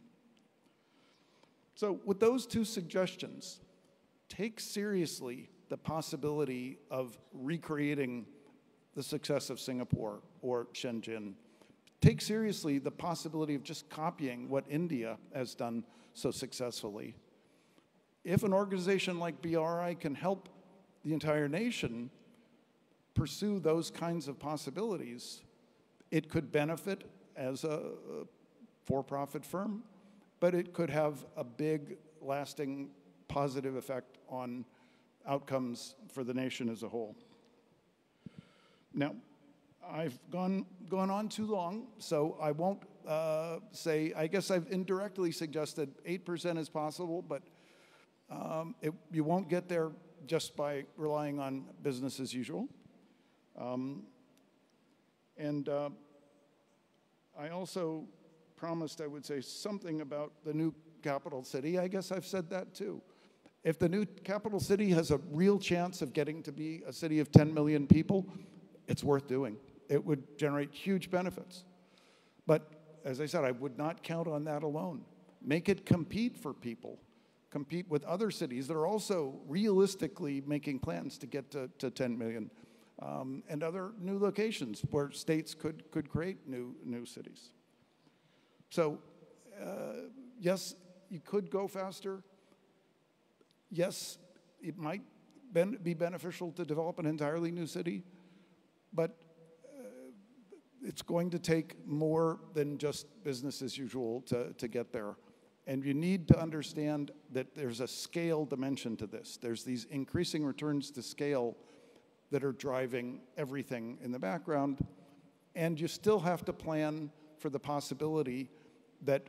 So with those two suggestions, take seriously the possibility of recreating the success of Singapore or Shenzhen. Take seriously the possibility of just copying what India has done so successfully. If an organization like BRI can help the entire nation pursue those kinds of possibilities, it could benefit as a for-profit firm, but it could have a big, lasting, positive effect on outcomes for the nation as a whole. Now, I've gone on too long, so I won't say, I guess I've indirectly suggested 8% is possible, but you won't get there just by relying on business as usual. I also promised I would say something about the new capital city. I guess I've said that too. If the new capital city has a real chance of getting to be a city of 10 million people, it's worth doing. It would generate huge benefits. But as I said, I would not count on that alone. Make it compete for people. Compete with other cities that are also realistically making plans to get to 10 million. And other new locations where states could create new cities. So yes, you could go faster. Yes, it might be beneficial to develop an entirely new city, but it's going to take more than just business as usual to get there. And you need to understand that there's a scale dimension to this. There's these increasing returns to scale that are driving everything in the background. And you still have to plan for the possibility that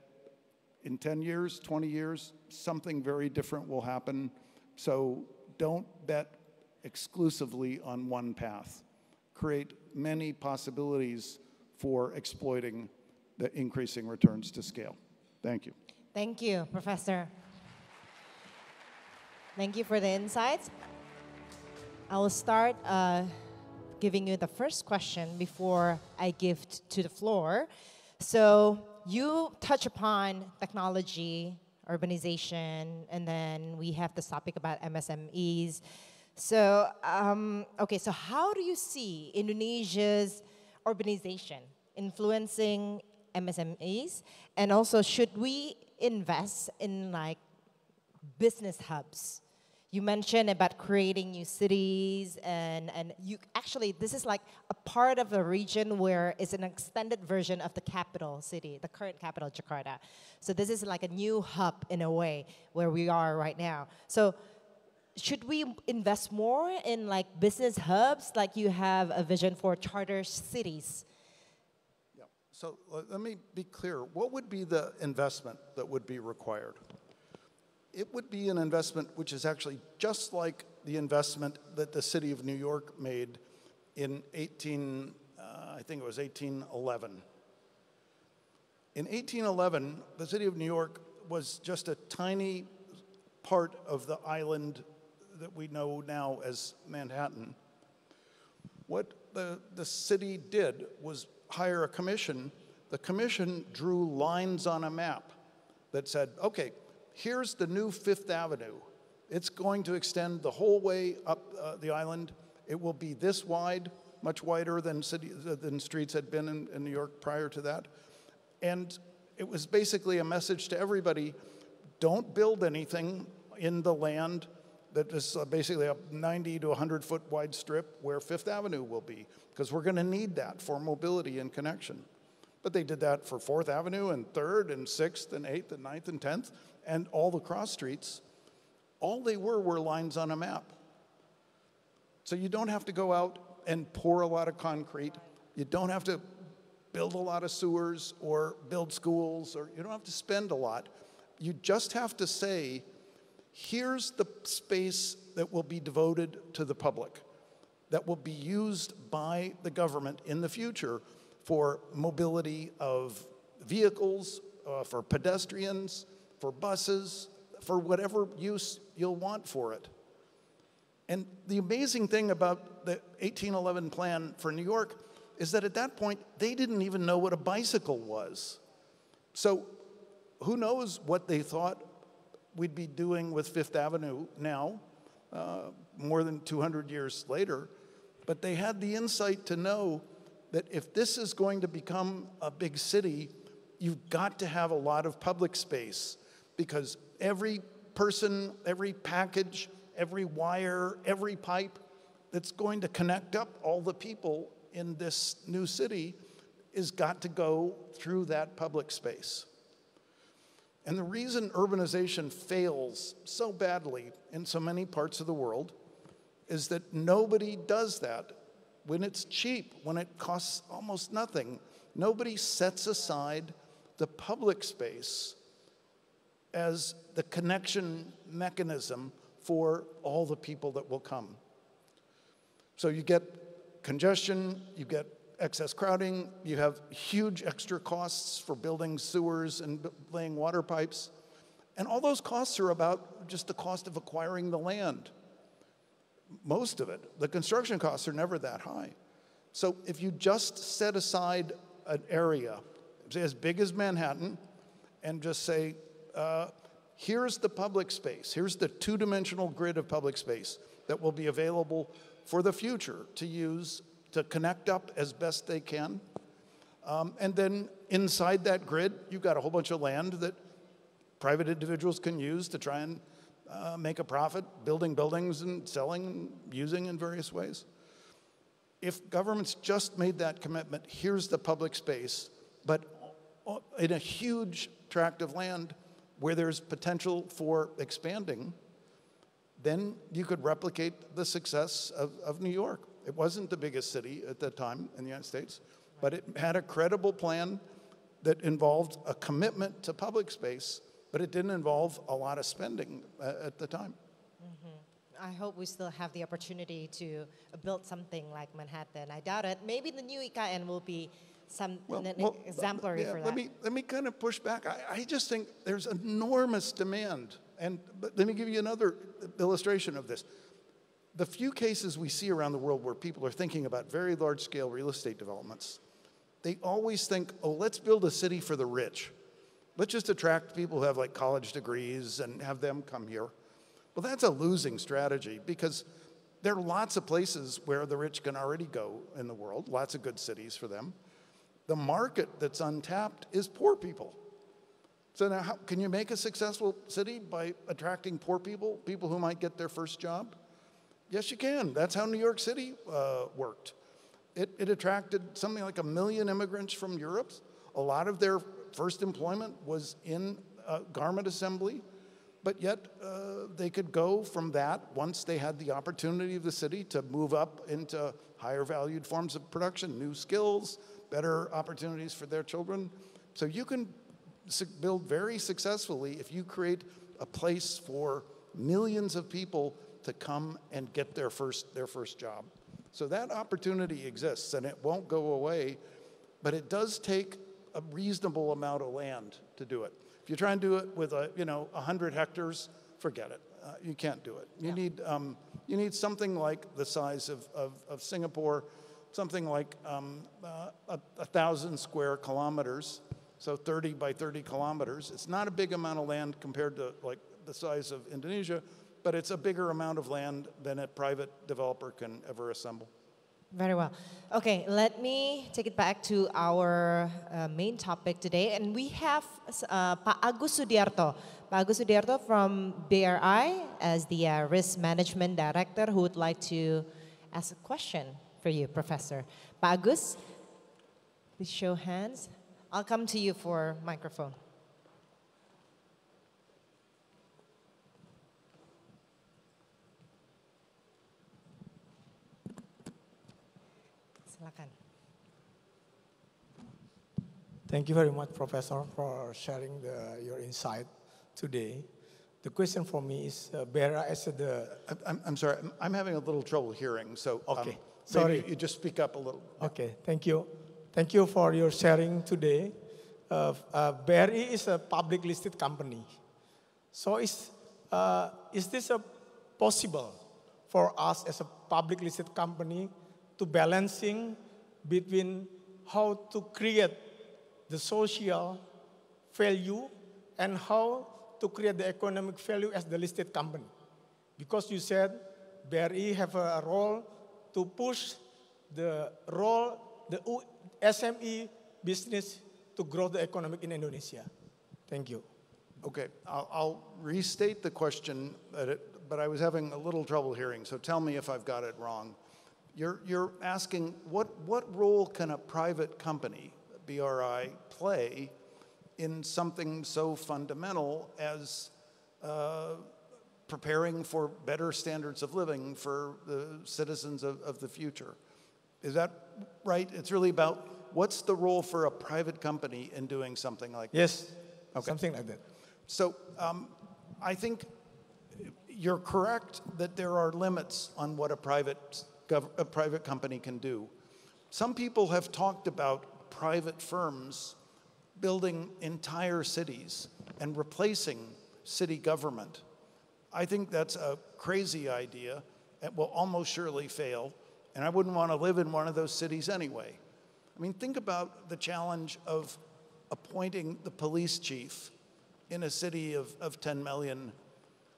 in 10 years, 20 years, something very different will happen. So don't bet exclusively on one path. Create many possibilities for exploiting the increasing returns to scale. Thank you. Thank you, Professor. Thank you for the insights. I will start giving you the first question before I give to the floor. So you touch upon technology, urbanization, and then we have this topic about MSMEs. So, okay, so how do you see Indonesia's urbanization influencing MSMEs? And also, should we invest in like business hubs? You mentioned about creating new cities, and you actually, this is like a part of a region where it's an extended version of the capital city, the current capital, Jakarta. So this is like a new hub in a way where we are right now. So should we invest more in like business hubs, like you have a vision for charter cities? Yeah. So let me be clear. What would be the investment that would be required? It would be an investment which is actually just like the investment that the city of New York made in I think it was 1811. In 1811, the city of New York was just a tiny part of the island that we know now as Manhattan. What the city did was hire a commission. The commission drew lines on a map that said, okay, here's the new Fifth Avenue. It's going to extend the whole way up the island. It will be this wide, much wider than streets had been in New York prior to that. And it was basically a message to everybody, don't build anything in the land that is basically a 90 to 100 foot wide strip where Fifth Avenue will be, because we're going to need that for mobility and connection. But they did that for 4th Avenue and 3rd and 6th and 8th and 9th and 10th and all the cross streets. All they were lines on a map. So you don't have to go out and pour a lot of concrete. You don't have to build a lot of sewers or build schools, or you don't have to spend a lot. You just have to say, here's the space that will be devoted to the public, that will be used by the government in the future for mobility of vehicles, for pedestrians, for buses, for whatever use you'll want for it. And the amazing thing about the 1811 plan for New York is that at that point, they didn't even know what a bicycle was. So who knows what they thought we'd be doing with Fifth Avenue now, more than 200 years later. But they had the insight to know that if this is going to become a big city, you've got to have a lot of public space, because every person, every package, every wire, every pipe that's going to connect up all the people in this new city is got to go through that public space. And the reason urbanization fails so badly in so many parts of the world is that nobody does that when it's cheap, when it costs almost nothing. Nobody sets aside the public space as the connection mechanism for all the people that will come. So you get congestion, you get excess crowding, you have huge extra costs for building sewers and laying water pipes. And all those costs are about just the cost of acquiring the land. Most of it. The construction costs are never that high. So if you just set aside an area, say as big as Manhattan, and just say, here's the public space, here's the two-dimensional grid of public space that will be available for the future to use to connect up as best they can. And then inside that grid, you've got a whole bunch of land that private individuals can use to try and make a profit, building buildings and selling and using in various ways. If governments just made that commitment, here's the public space, but in a huge tract of land where there's potential for expanding, then you could replicate the success of New York. It wasn't the biggest city at that time in the United States, but it had a credible plan that involved a commitment to public space, but it didn't involve a lot of spending at the time. Mm-hmm. I hope we still have the opportunity to build something like Manhattan. I doubt it. Maybe the new IKN will be exemplary for that. Let me kind of push back. I just think there's enormous demand. But let me give you another illustration of this. The few cases we see around the world where people are thinking about very large-scale real estate developments, they always think, oh, let's build a city for the rich. Let's just attract people who have like college degrees and have them come here. Well, that's a losing strategy, because there are lots of places where the rich can already go in the world, lots of good cities for them. The market that's untapped is poor people. So now, can you make a successful city by attracting poor people, people who might get their first job? Yes, you can. That's how New York City worked. It attracted something like 1 million immigrants from Europe. A lot of their first employment was in garment assembly, but yet they could go from that, once they had the opportunity of the city, to move up into higher valued forms of production, new skills, better opportunities for their children. So you can build very successfully if you create a place for millions of people to come and get their first job. So that opportunity exists, and it won't go away, but it does take a reasonable amount of land to do it. If you try and do it with 100 hectares, forget it. You can't do it. You need something like the size of Singapore, something like 1,000 square kilometers, so 30 by 30 kilometers. It's not a big amount of land compared to like the size of Indonesia, but it's a bigger amount of land than a private developer can ever assemble. Very well. Okay, let me take it back to our main topic today. And we have Pak Agus Sudiarto. Pak Agus Sudiarto from BRI as the Risk Management Director who would like to ask a question for you, Professor. Pak Agus, please show hands. I'll come to you for microphone. Silakan. Thank you very much, Professor, for sharing your insight today. The question for me is, BRI as the... I'm sorry, I'm having a little trouble hearing, so okay. Sorry. Maybe you just speak up a little. Okay, thank you. Thank you for your sharing today. BRI is a public listed company. So is this possible for us as a public listed company to balancing between how to create the social value and how to create the economic value as the listed company? Because you said BRI have a role to push the SME business to grow the economic in Indonesia. Thank you. Okay, I'll restate the question, but I was having a little trouble hearing, so tell me if I've got it wrong. You're asking what role can a private company, BRI, play in something so fundamental as preparing for better standards of living for the citizens of the future. Is that right? It's really about what's the role for a private company in doing something like yes, that? Okay. Something like that. So I think you're correct that there are limits on what a private company can do. Some people have talked about private firms building entire cities and replacing city government. I think that's a crazy idea. It will almost surely fail, and I wouldn't want to live in one of those cities anyway. I mean, think about the challenge of appointing the police chief in a city of 10 million.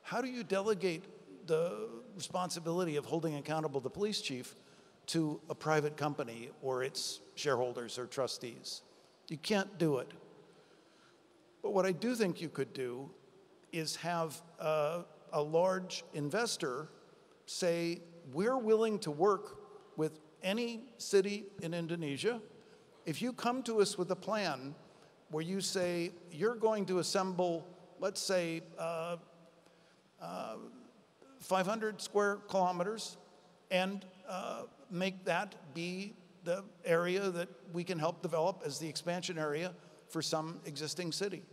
How do you delegate the responsibility of holding accountable the police chief to a private company or its shareholders or trustees? You can't do it. But what I do think you could do is have a large investor say, we're willing to work with any city in Indonesia. If you come to us with a plan where you say, you're going to assemble, let's say, 500 square kilometers and make that be the area that we can help develop as the expansion area for some existing city.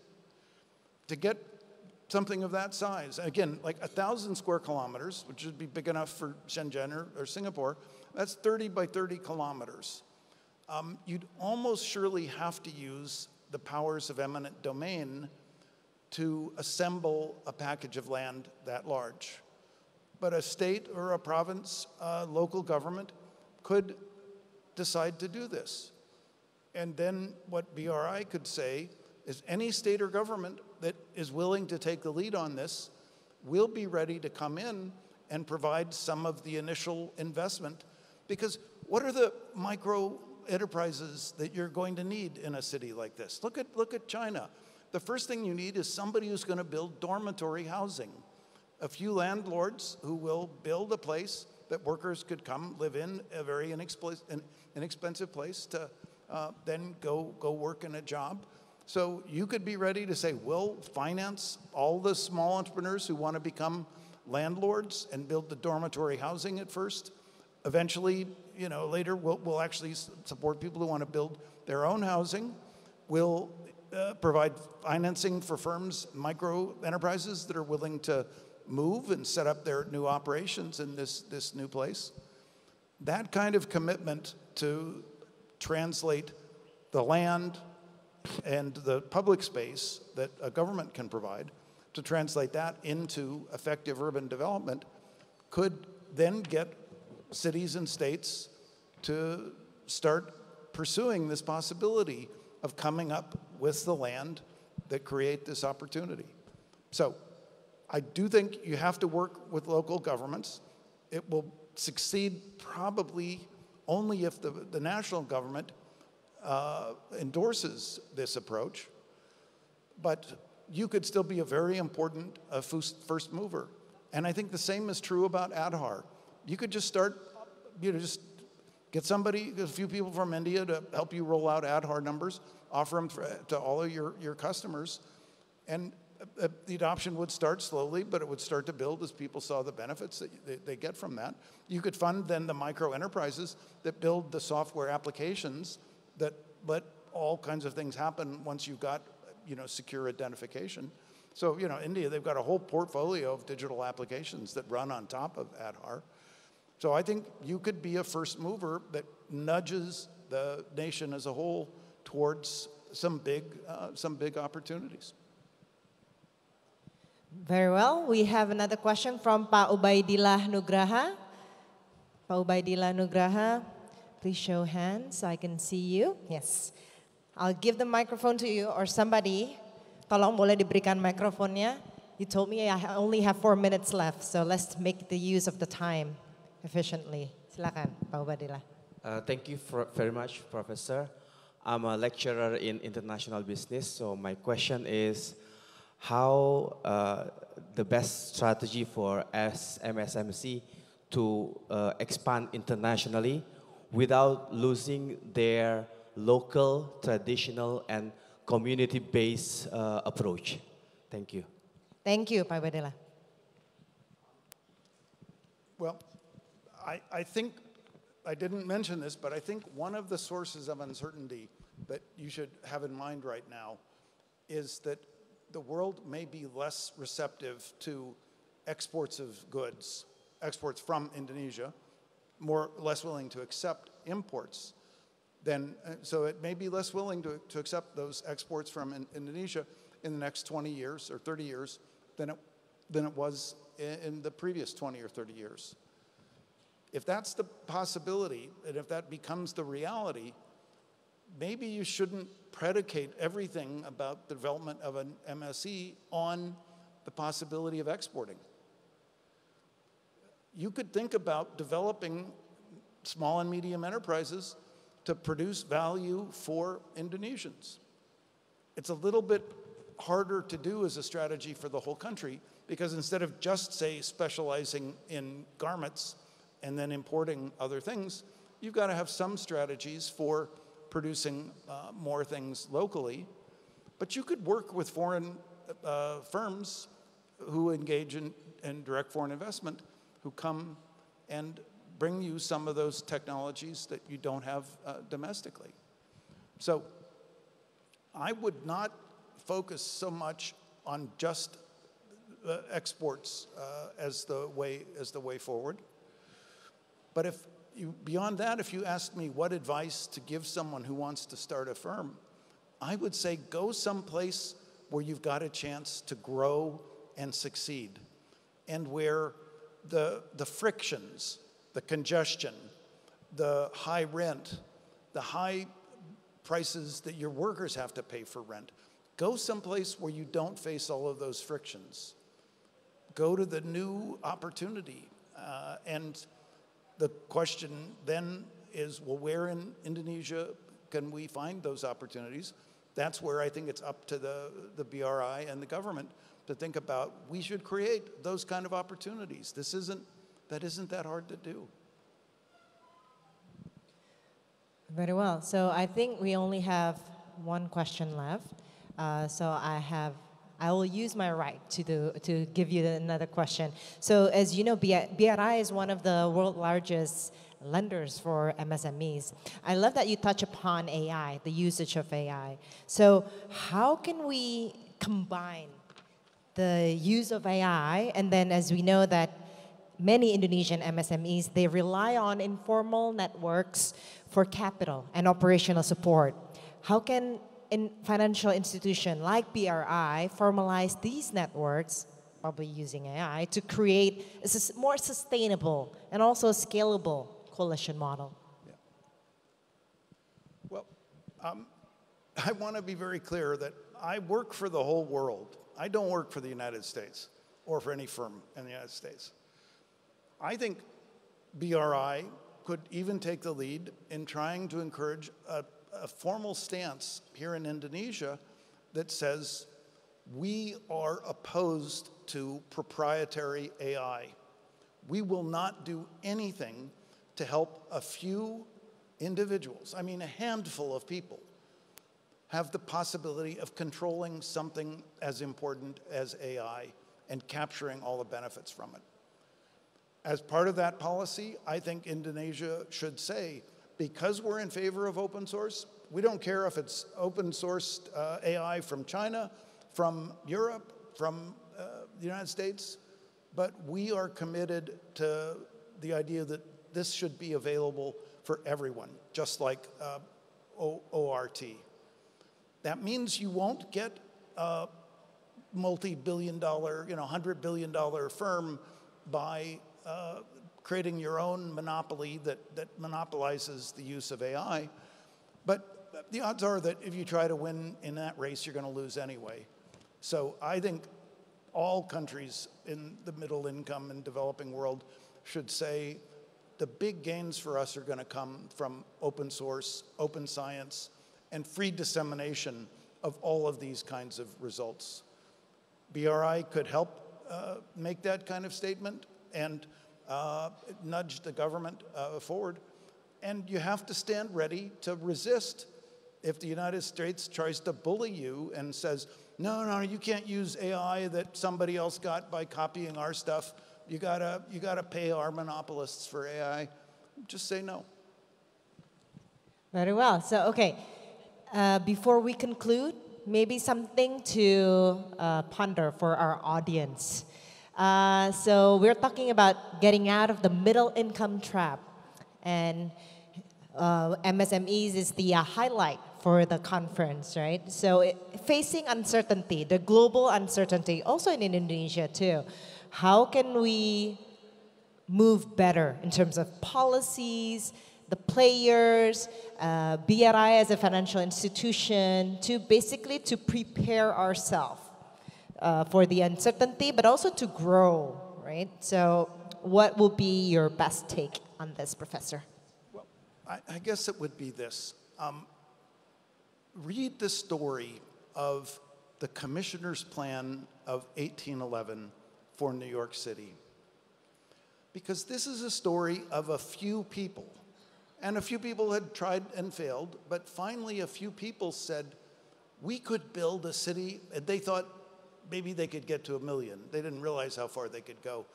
To get something of that size, again, like 1,000 square kilometers, which would be big enough for Shenzhen or Singapore, that's 30 by 30 kilometers. You'd almost surely have to use the powers of eminent domain to assemble a package of land that large. But a state or a province, local government could decide to do this. And then what BRI could say is any state or government that is willing to take the lead on this will be ready to come in and provide some of the initial investment. Because what are the micro enterprises that you're going to need in a city like this? Look at China. The first thing you need is somebody who's going to build dormitory housing. A few landlords who will build a place that workers could come live in, a very inexpensive place to then go work in a job. So you could be ready to say, we'll finance all the small entrepreneurs who want to become landlords and build the dormitory housing at first. Eventually, later we'll actually support people who want to build their own housing. We'll provide financing for firms, micro enterprises that are willing to move and set up their new operations in this new place. That kind of commitment to translate the land and the public space that a government can provide, to translate that into effective urban development, could then get cities and states to start pursuing this possibility of coming up with the land that create this opportunity. So I do think you have to work with local governments. It will succeed probably only if the national government endorses this approach. But you could still be a very important first mover. And I think the same is true about Aadhaar. You could just start, just get somebody, a few people from India to help you roll out Aadhaar numbers, offer them to all of your customers, and the adoption would start slowly, but it would start to build as people saw the benefits that they get from that. You could fund then the micro enterprises that build the software applications that let all kinds of things happen once you've got secure identification. So India, they've got a whole portfolio of digital applications that run on top of Aadhaar. So I think you could be a first mover that nudges the nation as a whole towards some big opportunities. Very well. We have another question from Pak Ubaidillah Nugraha. Pak Ubaidillah Nugraha, please show hands so I can see you. Yes. I'll give the microphone to you or somebody. Tolong boleh diberikan mikrofonnya. You told me I only have 4 minutes left, so let's make the use of the time efficiently. Silakan, Pak Ubaidillah. Thank you very much, Professor. I'm a lecturer in international business, so my question is how the best strategy for MSMC to expand internationally without losing their local, traditional, and community-based approach. Thank you. Thank you, Pak Ubaidillah. Well, I think, I didn't mention this, but I think one of the sources of uncertainty that you should have in mind right now is that the world may be less receptive to exports of goods, exports from Indonesia, less willing to accept imports. So it may be less willing to accept those exports from Indonesia in the next 20 years or 30 years than it was in the previous 20 or 30 years. If that's the possibility, and if that becomes the reality, maybe you shouldn't predicate everything about the development of an MSE on the possibility of exporting. You could think about developing small and medium enterprises to produce value for Indonesians. It's a little bit harder to do as a strategy for the whole country because instead of just, say, specializing in garments and then importing other things, you've got to have some strategies for producing more things locally. But you could work with foreign firms who engage in direct foreign investment, who come and bring you some of those technologies that you don't have domestically. So I would not focus so much on just exports as the way forward. But beyond that, if you ask me what advice to give someone who wants to start a firm, I would say go someplace where you've got a chance to grow and succeed, and where the frictions, the congestion, the high rent, the high prices that your workers have to pay for rent, go someplace where you don't face all of those frictions. Go to the new opportunity And the question then is, well, where in Indonesia can we find those opportunities? That's where I think it's up to the BRI and the government to think about, we should create those kind of opportunities. That isn't that hard to do. Very well. So I think we only have one question left. So I will use my right to give you another question. So as you know, BRI is one of the world's largest lenders for MSMEs. I love that you touch upon AI, the usage of AI. So how can we combine the use of AI, and then as we know that many Indonesian MSMEs, they rely on informal networks for capital and operational support. How can a financial institution like BRI formalize these networks, probably using AI, to create a more sustainable and also scalable coalition model? Yeah. Well, I want to be very clear that I work for the whole world. I don't work for the United States or for any firm in the United States. I think BRI could even take the lead in trying to encourage a formal stance here in Indonesia that says we are opposed to proprietary AI. We will not do anything to help a few individuals, I mean a handful of people, have the possibility of controlling something as important as AI and capturing all the benefits from it. As part of that policy, I think Indonesia should say, because we're in favor of open source, we don't care if it's open sourced AI from China, from Europe, from the United States, but we are committed to the idea that this should be available for everyone, just like ORT. That means you won't get a multi-billion dollar, $100 billion firm by creating your own monopoly that monopolizes the use of AI. But the odds are that if you try to win in that race, you're going to lose anyway. So I think all countries in the middle income and developing world should say the big gains for us are going to come from open source, open science, and free dissemination of all of these kinds of results. BRI could help make that kind of statement and nudge the government forward. And you have to stand ready to resist if the United States tries to bully you and says, no, you can't use AI that somebody else got by copying our stuff. You gotta pay our monopolists for AI. Just say no. Very well. So, okay, before we conclude, maybe something to ponder for our audience. So we're talking about getting out of the middle income trap, and MSMEs is the highlight for the conference, right? So facing uncertainty, the global uncertainty, also in Indonesia too, how can we move better in terms of policies, the players, BRI as a financial institution, to basically to prepare ourselves for the uncertainty, but also to grow, right? So what will be your best take on this, Professor? Well, I guess it would be this. Read the story of the Commissioner's Plan of 1811 for New York City. Because this is a story of a few people. And a few people had tried and failed, but finally a few people said, we could build a city, and they thought maybe they could get to 1 million. They didn't realize how far they could go.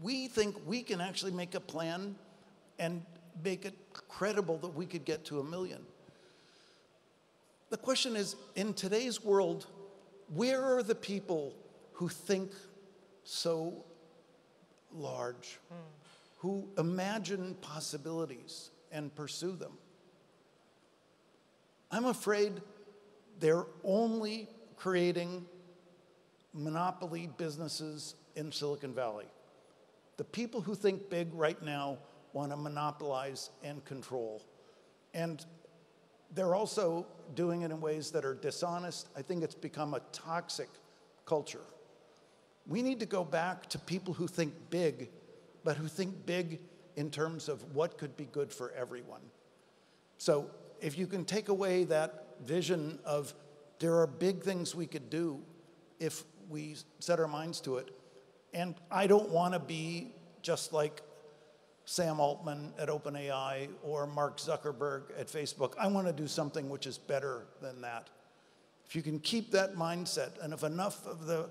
We think we can actually make a plan and make it credible that we could get to 1 million. The question is, in today's world, where are the people who think so large, who imagine possibilities and pursue them? I'm afraid they're only creating monopoly businesses in Silicon Valley. The people who think big right now want to monopolize and control. And they're also doing it in ways that are dishonest. I think it's become a toxic culture. We need to go back to people who think big, but who think big in terms of what could be good for everyone. So if you can take away that vision of there are big things we could do if we set our minds to it. And I don't want to be just like Sam Altman at OpenAI or Mark Zuckerberg at Facebook. I want to do something which is better than that. If you can keep that mindset, and if enough of the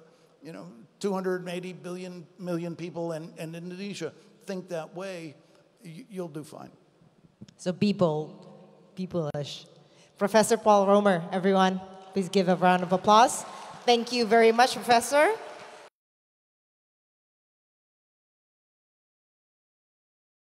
280 million people in Indonesia think that way, you'll do fine. So be bold, be bullish. Professor Paul Romer, everyone, please give a round of applause. Thank you very much, Professor.